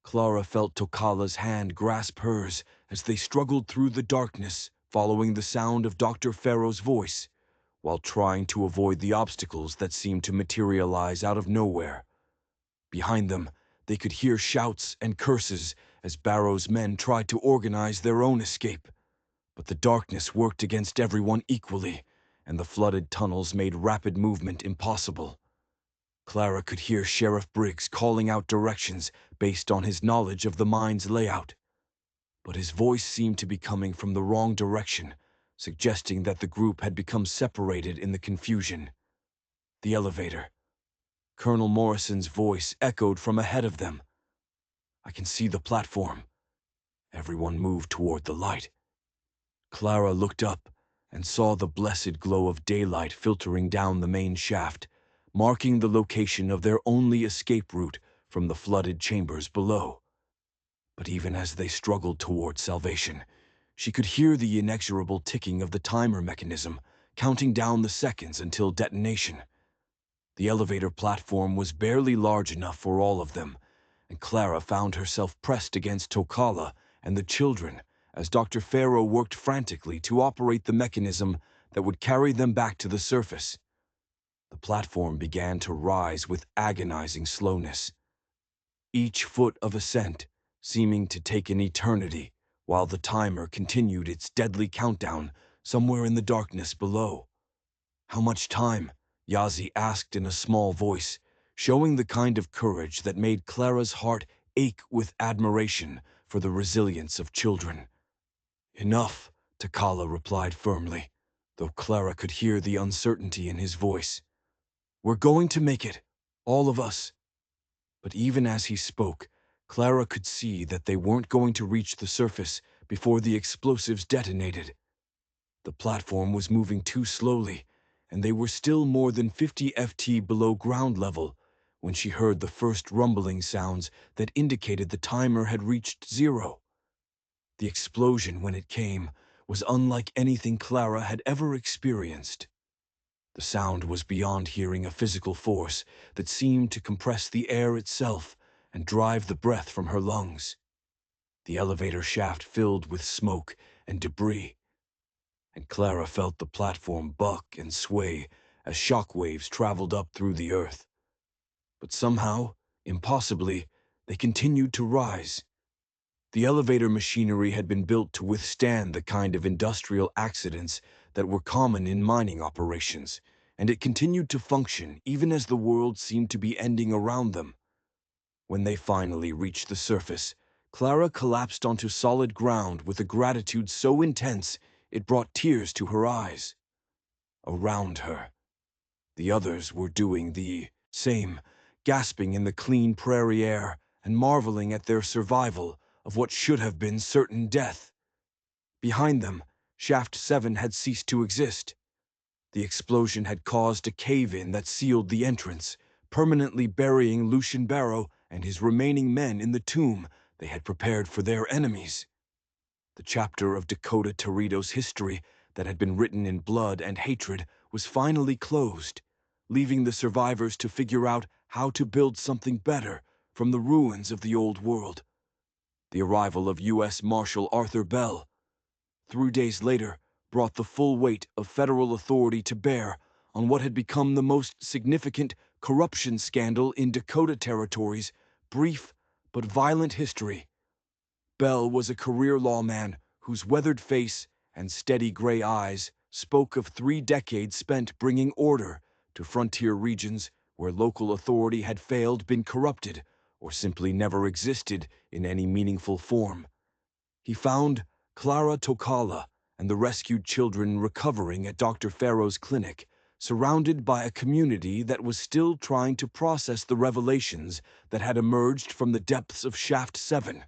Clara felt Tokala's hand grasp hers as they struggled through the darkness, following the sound of Dr. Farrow's voice, while trying to avoid the obstacles that seemed to materialize out of nowhere. Behind them, they could hear shouts and curses as Barrow's men tried to organize their own escape. But the darkness worked against everyone equally, and the flooded tunnels made rapid movement impossible. Clara could hear Sheriff Briggs calling out directions based on his knowledge of the mine's layout. But his voice seemed to be coming from the wrong direction, suggesting that the group had become separated in the confusion. The elevator. Colonel Morrison's voice echoed from ahead of them. "I can see the platform." Everyone moved toward the light. Clara looked up and saw the blessed glow of daylight filtering down the main shaft, marking the location of their only escape route from the flooded chambers below. But even as they struggled toward salvation, she could hear the inexorable ticking of the timer mechanism, counting down the seconds until detonation. The elevator platform was barely large enough for all of them, and Clara found herself pressed against Tokala and the children as Dr. Farrow worked frantically to operate the mechanism that would carry them back to the surface. The platform began to rise with agonizing slowness, each foot of ascent seeming to take an eternity, while the timer continued its deadly countdown somewhere in the darkness below. "How much time?" Yazi asked in a small voice, showing the kind of courage that made Clara's heart ache with admiration for the resilience of children. "Enough," Takala replied firmly, though Clara could hear the uncertainty in his voice. "We're going to make it, all of us." But even as he spoke, Clara could see that they weren't going to reach the surface before the explosives detonated. The platform was moving too slowly, and they were still more than 50 FT below ground level when she heard the first rumbling sounds that indicated the timer had reached 0. The explosion, when it came, was unlike anything Clara had ever experienced. The sound was beyond hearing, a physical force that seemed to compress the air itself and drive the breath from her lungs. The elevator shaft filled with smoke and debris, and Clara felt the platform buck and sway as shock waves traveled up through the earth. But somehow, impossibly, they continued to rise. The elevator machinery had been built to withstand the kind of industrial accidents that were common in mining operations, and it continued to function even as the world seemed to be ending around them. When they finally reached the surface, Clara collapsed onto solid ground with a gratitude so intense it brought tears to her eyes. Around her, the others were doing the same, gasping in the clean prairie air and marveling at their survival of what should have been certain death. Behind them, Shaft 7 had ceased to exist. The explosion had caused a cave-in that sealed the entrance, permanently burying Lucian Barrow and his remaining men in the tomb they had prepared for their enemies. The chapter of Dakota Territo's history that had been written in blood and hatred was finally closed, leaving the survivors to figure out how to build something better from the ruins of the old world. The arrival of U.S. Marshal Arthur Bell, 3 days later, brought the full weight of federal authority to bear on what had become the most significant corruption scandal in Dakota Territory's brief but violent history. Bell was a career lawman whose weathered face and steady gray eyes spoke of 3 decades spent bringing order to frontier regions where local authority had failed, been corrupted, or simply never existed in any meaningful form. He found Clara Tokala and the rescued children recovering at Dr. Farrow's clinic, surrounded by a community that was still trying to process the revelations that had emerged from the depths of Shaft 7.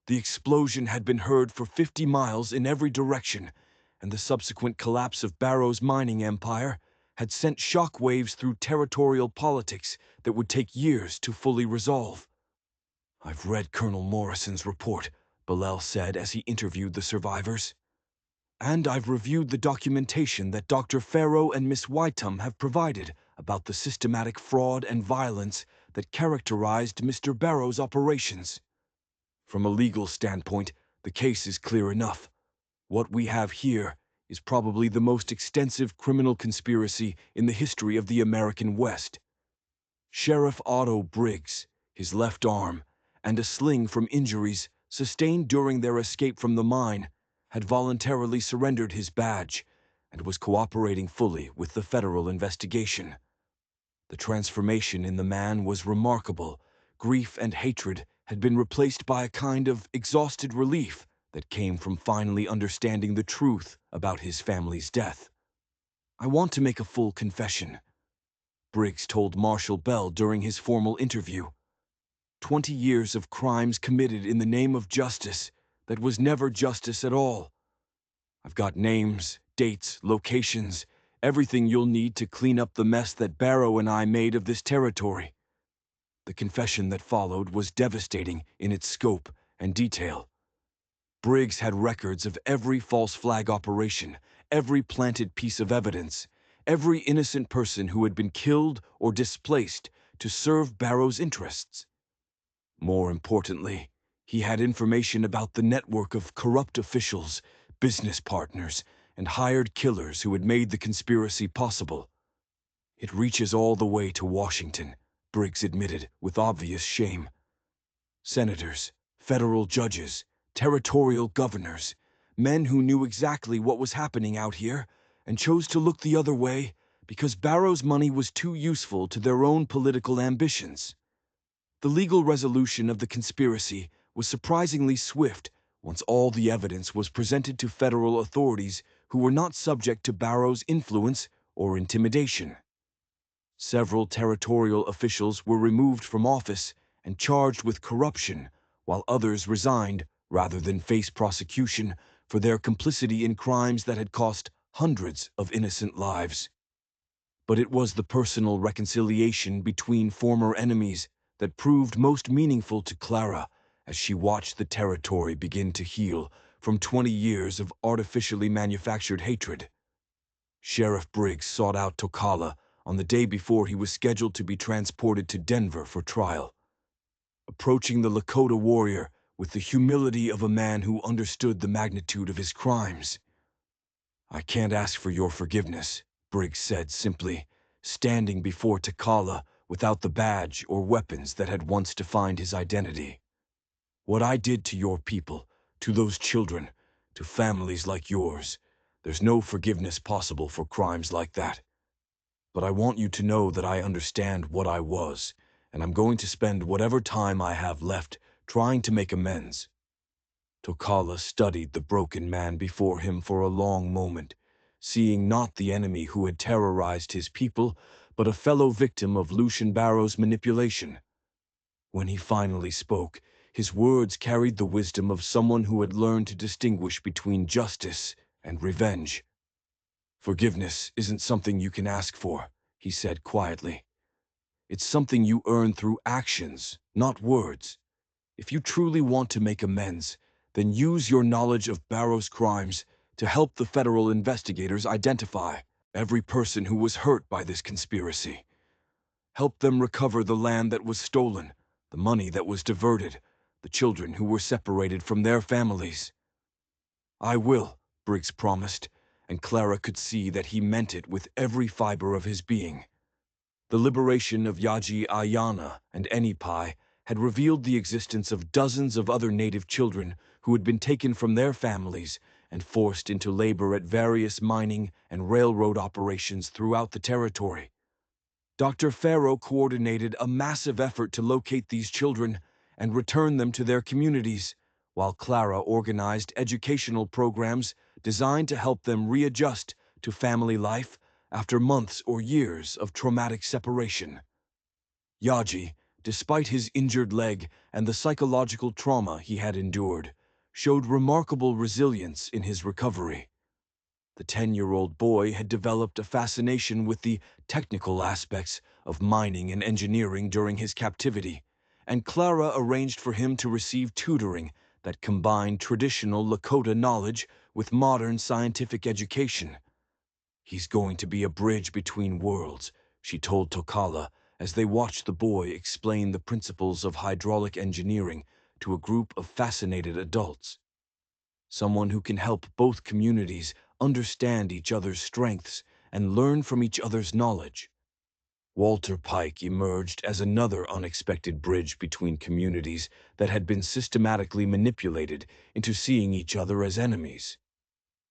The explosion had been heard for 50 miles in every direction, and the subsequent collapse of Barrow's mining empire had sent shock waves through territorial politics that would take years to fully resolve. "I've read Colonel Morrison's report," Bellel said as he interviewed the survivors. "And I've reviewed the documentation that Dr. Farrow and Miss Whiteham have provided about the systematic fraud and violence that characterized Mr. Barrow's operations. From a legal standpoint, the case is clear enough. What we have here is probably the most extensive criminal conspiracy in the history of the American West. Sheriff Otto Briggs, his left arm, and a sling from injuries sustained during their escape from the mine, had voluntarily surrendered his badge and was cooperating fully with the federal investigation. The transformation in the man was remarkable. Grief and hatred had been replaced by a kind of exhausted relief that came from finally understanding the truth about his family's death. "I want to make a full confession," Briggs told Marshal Bell during his formal interview. 20 years of crimes committed in the name of justice that was never justice at all. I've got names, dates, locations, everything you'll need to clean up the mess that Barrow and I made of this territory. The confession that followed was devastating in its scope and detail. Briggs had records of every false flag operation, every planted piece of evidence, every innocent person who had been killed or displaced to serve Barrow's interests. More importantly, he had information about the network of corrupt officials, business partners, and hired killers who had made the conspiracy possible. It reaches all the way to Washington, Briggs admitted with obvious shame. Senators, federal judges, territorial governors, men who knew exactly what was happening out here and chose to look the other way because Barrow's money was too useful to their own political ambitions. The legal resolution of the conspiracy was surprisingly swift once all the evidence was presented to federal authorities who were not subject to Barrow's influence or intimidation. Several territorial officials were removed from office and charged with corruption, while others resigned rather than face prosecution for their complicity in crimes that had cost hundreds of innocent lives. But it was the personal reconciliation between former enemies that proved most meaningful to Clara as she watched the territory begin to heal from 20 years of artificially manufactured hatred. Sheriff Briggs sought out Tocala on the day before he was scheduled to be transported to Denver for trial. Approaching the Lakota warrior with the humility of a man who understood the magnitude of his crimes. "I can't ask for your forgiveness," Briggs said simply, standing before Tocala without the badge or weapons that had once defined his identity. "What I did to your people, to those children, to families like yours, there's no forgiveness possible for crimes like that. But I want you to know that I understand what I was, and I'm going to spend whatever time I have left trying to make amends." Tocala studied the broken man before him for a long moment, seeing not the enemy who had terrorized his people, but a fellow victim of Lucian Barrow's manipulation. When he finally spoke, his words carried the wisdom of someone who had learned to distinguish between justice and revenge. "Forgiveness isn't something you can ask for," he said quietly. "It's something you earn through actions, not words. If you truly want to make amends, then use your knowledge of Barrow's crimes to help the federal investigators identify every person who was hurt by this conspiracy. Help them recover the land that was stolen, the money that was diverted, the children who were separated from their families." "I will," Briggs promised, and Clara could see that he meant it with every fiber of his being. The liberation of Yaji Ayana and Enipai had revealed the existence of dozens of other native children who had been taken from their families and forced into labor at various mining and railroad operations throughout the territory. Dr. Farrow coordinated a massive effort to locate these children and return them to their communities, while Clara organized educational programs designed to help them readjust to family life after months or years of traumatic separation. Yaji, despite his injured leg and the psychological trauma he had endured, showed remarkable resilience in his recovery. The 10-year-old boy had developed a fascination with the technical aspects of mining and engineering during his captivity, and Clara arranged for him to receive tutoring that combined traditional Lakota knowledge with modern scientific education. "He's going to be a bridge between worlds," she told Tocala as they watched the boy explain the principles of hydraulic engineering to a group of fascinated adults. "Someone who can help both communities understand each other's strengths and learn from each other's knowledge." Walter Pike emerged as another unexpected bridge between communities that had been systematically manipulated into seeing each other as enemies.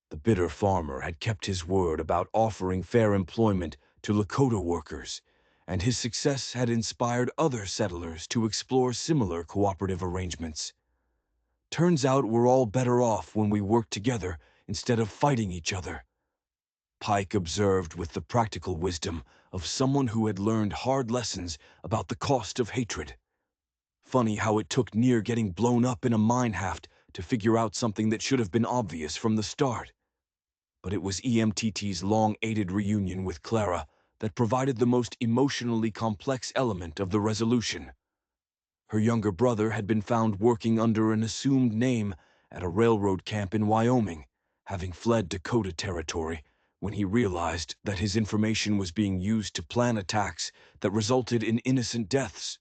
The bitter farmer had kept his word about offering fair employment to Lakota workers, and his success had inspired other settlers to explore similar cooperative arrangements. "Turns out we're all better off when we work together instead of fighting each other," Pike observed with the practical wisdom of someone who had learned hard lessons about the cost of hatred. Funny how it took near getting blown up in a mine shaft to figure out something that should have been obvious from the start. But it was EMTT's long-awaited reunion with Clara that provided the most emotionally complex element of the resolution. Her younger brother had been found working under an assumed name at a railroad camp in Wyoming, having fled Dakota territory when he realized that his information was being used to plan attacks that resulted in innocent deaths.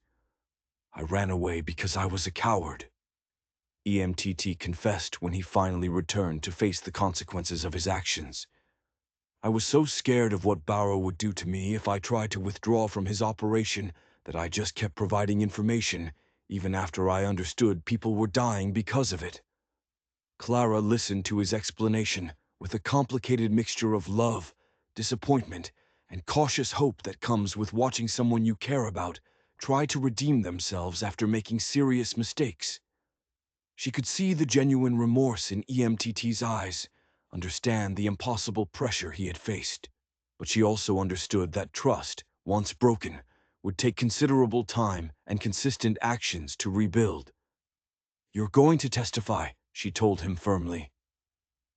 I ran away because I was a coward, EMTT confessed when he finally returned to face the consequences of his actions. I was so scared of what Barrow would do to me if I tried to withdraw from his operation that I just kept providing information, even after I understood people were dying because of it. Clara listened to his explanation with a complicated mixture of love, disappointment, and cautious hope that comes with watching someone you care about try to redeem themselves after making serious mistakes. She could see the genuine remorse in EMTT's eyes, understand the impossible pressure he had faced. But she also understood that trust, once broken, would take considerable time and consistent actions to rebuild. "You're going to testify," she told him firmly.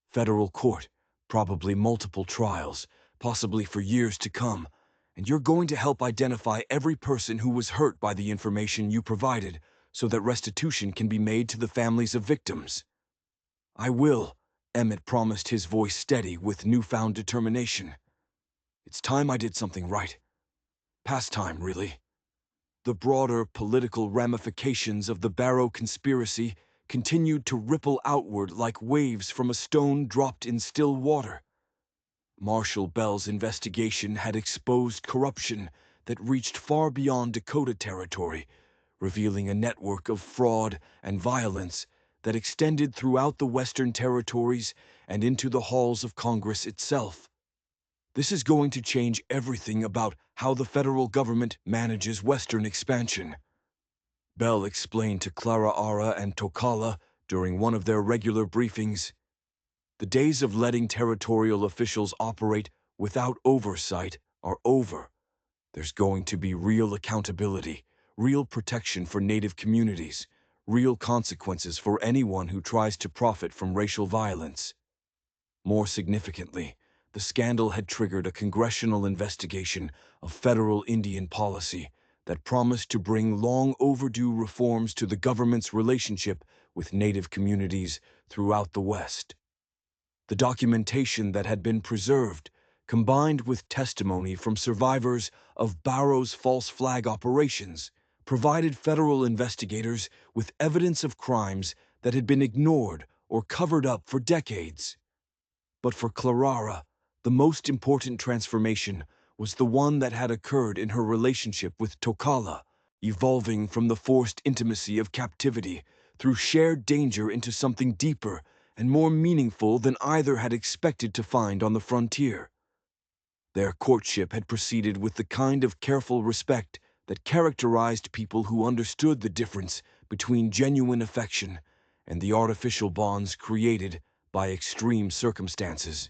"Federal court, probably multiple trials, possibly for years to come, and you're going to help identify every person who was hurt by the information you provided so that restitution can be made to the families of victims." "I will," Emmett promised, his voice steady with newfound determination. "It's time I did something right. Past time, really." The broader political ramifications of the Barrow conspiracy continued to ripple outward like waves from a stone dropped in still water. Marshal Bell's investigation had exposed corruption that reached far beyond Dakota territory, revealing a network of fraud and violence that extended throughout the Western territories and into the halls of Congress itself. This is going to change everything about how the federal government manages Western expansion, Bell explained to Clara Ara and Tokala during one of their regular briefings. The days of letting territorial officials operate without oversight are over. There's going to be real accountability, real protection for Native communities, real consequences for anyone who tries to profit from racial violence. More significantly, the scandal had triggered a congressional investigation of federal Indian policy that promised to bring long overdue reforms to the government's relationship with Native communities throughout the West. The documentation that had been preserved, combined with testimony from survivors of Barrow's false flag operations, provided federal investigators with evidence of crimes that had been ignored or covered up for decades. But for Clara, the most important transformation was the one that had occurred in her relationship with Tokala, evolving from the forced intimacy of captivity through shared danger into something deeper and more meaningful than either had expected to find on the frontier. Their courtship had proceeded with the kind of careful respect that characterized people who understood the difference between genuine affection and the artificial bonds created by extreme circumstances.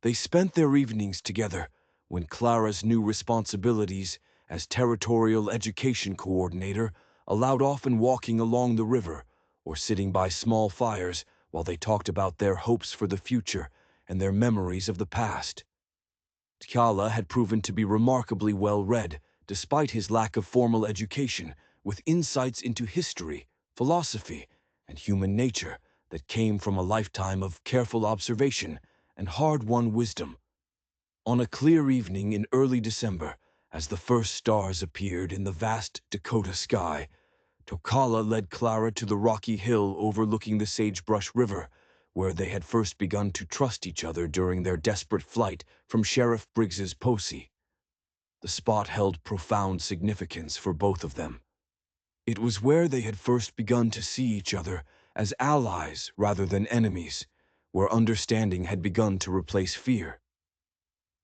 They spent their evenings together when Clara's new responsibilities as territorial education coordinator allowed often walking along the river or sitting by small fires while they talked about their hopes for the future and their memories of the past. T'Challa had proven to be remarkably well-read, despite his lack of formal education, with insights into history, philosophy, and human nature that came from a lifetime of careful observation and hard-won wisdom. On a clear evening in early December, as the first stars appeared in the vast Dakota sky, Tokala led Clara to the rocky hill overlooking the Sagebrush River, where they had first begun to trust each other during their desperate flight from Sheriff Briggs's posse. The spot held profound significance for both of them. It was where they had first begun to see each other as allies rather than enemies, where understanding had begun to replace fear.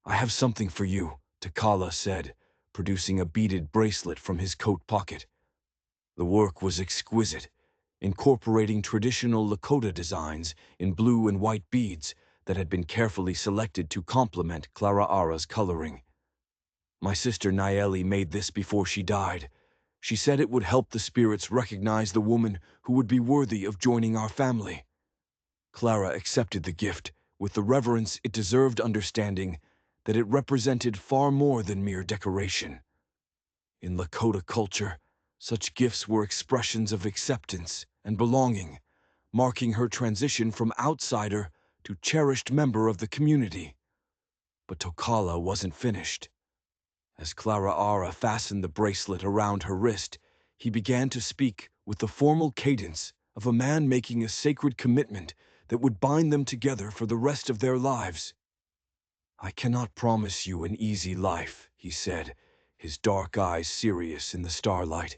"I have something for you," Tokala said, producing a beaded bracelet from his coat pocket. The work was exquisite, incorporating traditional Lakota designs in blue and white beads that had been carefully selected to complement Clara Ara's coloring. "My sister Nayeli made this before she died. She said it would help the spirits recognize the woman who would be worthy of joining our family." Clara accepted the gift with the reverence it deserved, understanding that it represented far more than mere decoration. In Lakota culture, such gifts were expressions of acceptance and belonging, marking her transition from outsider to cherished member of the community. But Tokala wasn't finished. As Clara Ara fastened the bracelet around her wrist, he began to speak with the formal cadence of a man making a sacred commitment that would bind them together for the rest of their lives. "I cannot promise you an easy life," he said, his dark eyes serious in the starlight.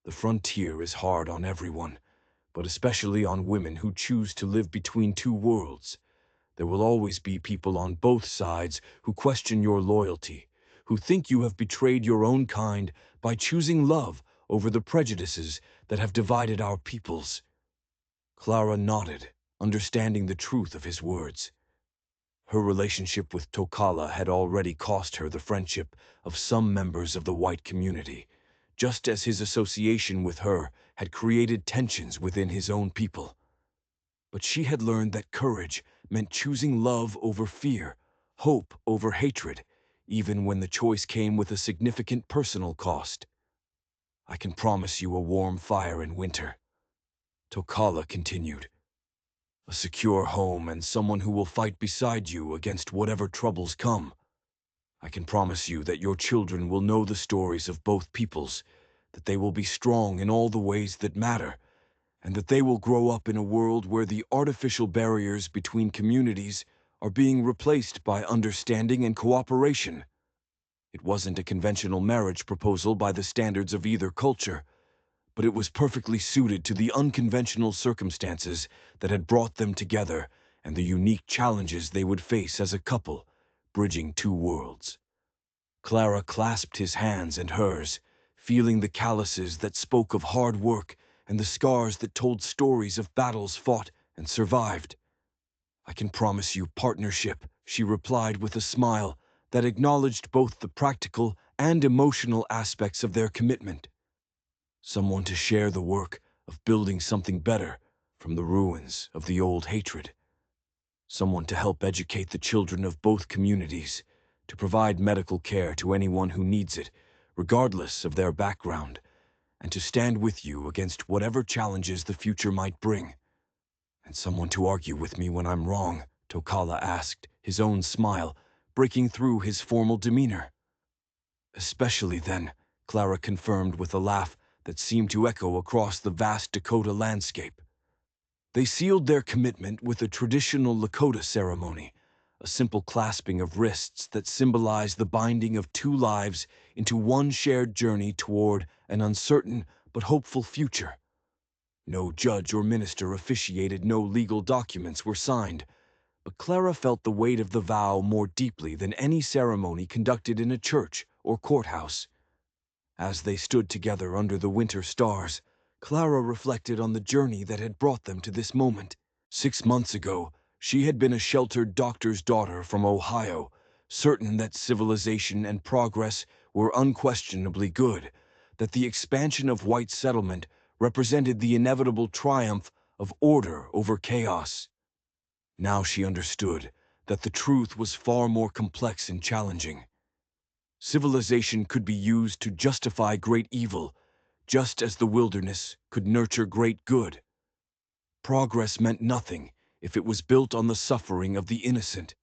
"The frontier is hard on everyone, but especially on women who choose to live between two worlds. There will always be people on both sides who question your loyalty, who think you have betrayed your own kind by choosing love over the prejudices that have divided our peoples." Clara nodded, understanding the truth of his words. Her relationship with Tokala had already cost her the friendship of some members of the white community, just as his association with her had created tensions within his own people. But she had learned that courage meant choosing love over fear, hope over hatred, even when the choice came with a significant personal cost. "I can promise you a warm fire in winter," Tokala continued. "A secure home and someone who will fight beside you against whatever troubles come. I can promise you that your children will know the stories of both peoples, that they will be strong in all the ways that matter, and that they will grow up in a world where the artificial barriers between communities are being replaced by understanding and cooperation." It wasn't a conventional marriage proposal by the standards of either culture, but it was perfectly suited to the unconventional circumstances that had brought them together and the unique challenges they would face as a couple, bridging two worlds. Clara clasped his hands and hers, feeling the calluses that spoke of hard work and the scars that told stories of battles fought and survived. "I can promise you partnership," she replied with a smile that acknowledged both the practical and emotional aspects of their commitment. "Someone to share the work of building something better from the ruins of the old hatred. Someone to help educate the children of both communities, to provide medical care to anyone who needs it, regardless of their background, and to stand with you against whatever challenges the future might bring." "And someone to argue with me when I'm wrong?" Tokala asked, his own smile breaking through his formal demeanor. "Especially then," Clara confirmed with a laugh that seemed to echo across the vast Dakota landscape. They sealed their commitment with a traditional Lakota ceremony, a simple clasping of wrists that symbolized the binding of two lives into one shared journey toward an uncertain but hopeful future. No judge or minister officiated, no legal documents were signed, but Clara felt the weight of the vow more deeply than any ceremony conducted in a church or courthouse. As they stood together under the winter stars, Clara reflected on the journey that had brought them to this moment. 6 months ago, she had been a sheltered doctor's daughter from Ohio, certain that civilization and progress were unquestionably good, that the expansion of white settlement represented the inevitable triumph of order over chaos. Now she understood that the truth was far more complex and challenging. Civilization could be used to justify great evil, just as the wilderness could nurture great good. Progress meant nothing if it was built on the suffering of the innocent.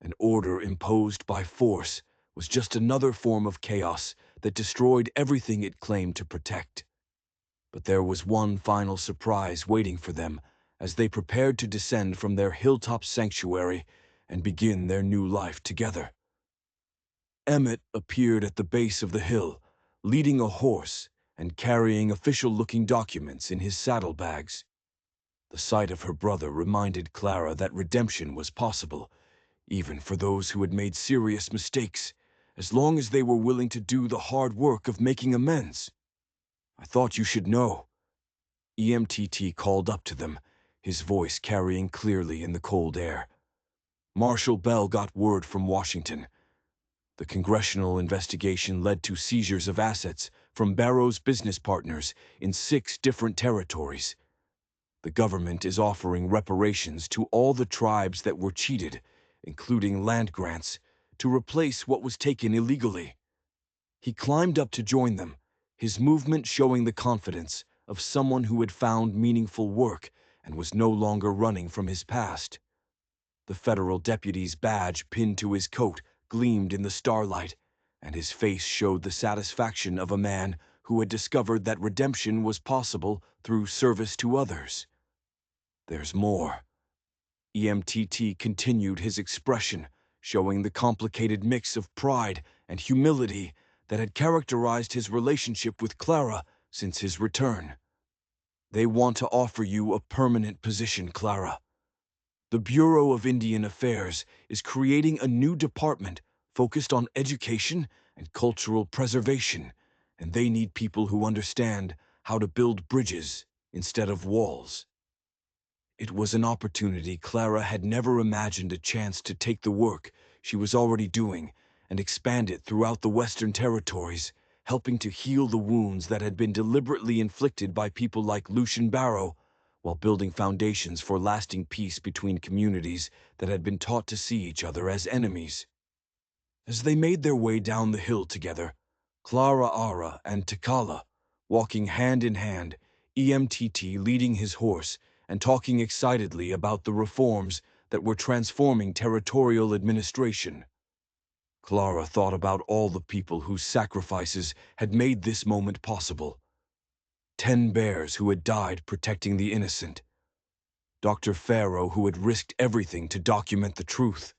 An order imposed by force was just another form of chaos that destroyed everything it claimed to protect. But there was one final surprise waiting for them as they prepared to descend from their hilltop sanctuary and begin their new life together. Emmett appeared at the base of the hill, leading a horse and carrying official-looking documents in his saddlebags. The sight of her brother reminded Clara that redemption was possible, even for those who had made serious mistakes, as long as they were willing to do the hard work of making amends. "I thought you should know," EMTT called up to them, his voice carrying clearly in the cold air. "Marshal Bell got word from Washington. The congressional investigation led to seizures of assets from Barrow's business partners in 6 different territories. The government is offering reparations to all the tribes that were cheated, including land grants, to replace what was taken illegally." He climbed up to join them, his movement showing the confidence of someone who had found meaningful work and was no longer running from his past. The federal deputy's badge pinned to his coat gleamed in the starlight, and his face showed the satisfaction of a man who had discovered that redemption was possible through service to others. There's more. EMTT continued his expression, showing the complicated mix of pride and humility that had characterized his relationship with Clara since his return. They want to offer you a permanent position, Clara. The Bureau of Indian Affairs is creating a new department focused on education and cultural preservation, and they need people who understand how to build bridges instead of walls. It was an opportunity Clara had never imagined, a chance to take the work she was already doing and expand it throughout the Western Territories, helping to heal the wounds that had been deliberately inflicted by people like Lucian Barrow, while building foundations for lasting peace between communities that had been taught to see each other as enemies. As they made their way down the hill together, Clara Ara and Takala, walking hand in hand, EMTT leading his horse and talking excitedly about the reforms that were transforming territorial administration. Clara thought about all the people whose sacrifices had made this moment possible. 10 bears who had died protecting the innocent. Dr. Farrow, who had risked everything to document the truth.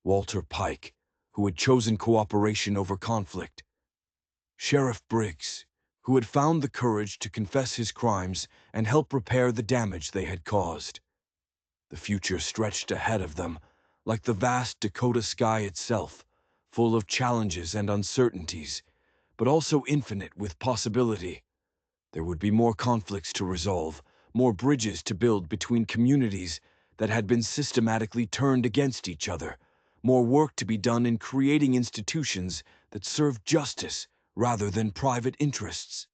Walter Pike, who had chosen cooperation over conflict. Sheriff Briggs, who had found the courage to confess his crimes and help repair the damage they had caused. The future stretched ahead of them, like the vast Dakota sky itself, full of challenges and uncertainties, but also infinite with possibility. There would be more conflicts to resolve, more bridges to build between communities that had been systematically turned against each other, more work to be done in creating institutions that serve justice rather than private interests.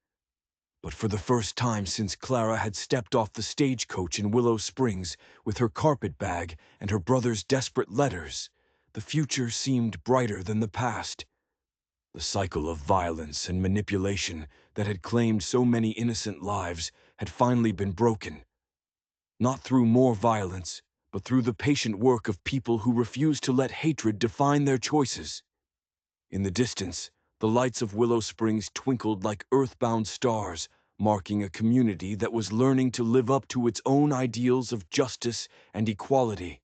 But for the first time since Clara had stepped off the stagecoach in Willow Springs with her carpet bag and her brother's desperate letters, the future seemed brighter than the past. The cycle of violence and manipulation that had claimed so many innocent lives had finally been broken. Not through more violence, but through the patient work of people who refused to let hatred define their choices. In the distance, the lights of Willow Springs twinkled like earthbound stars, marking a community that was learning to live up to its own ideals of justice and equality.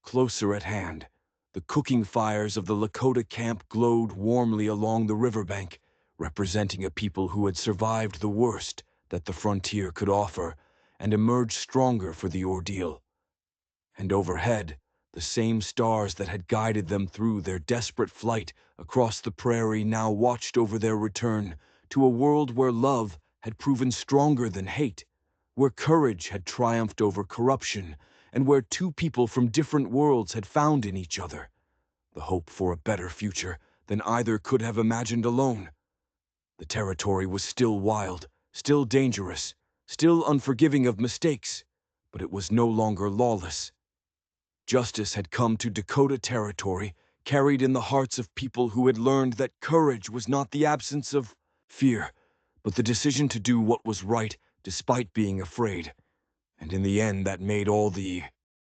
Closer at hand, the cooking fires of the Lakota camp glowed warmly along the riverbank, representing a people who had survived the worst that the frontier could offer and emerged stronger for the ordeal. And overhead, the same stars that had guided them through their desperate flight across the prairie now watched over their return to a world where love had proven stronger than hate, where courage had triumphed over corruption, and where two people from different worlds had found in each other the hope for a better future than either could have imagined alone. The territory was still wild, still dangerous, still unforgiving of mistakes, but it was no longer lawless. Justice had come to Dakota territory, carried in the hearts of people who had learned that courage was not the absence of fear, but the decision to do what was right despite being afraid. And in the end, that made all the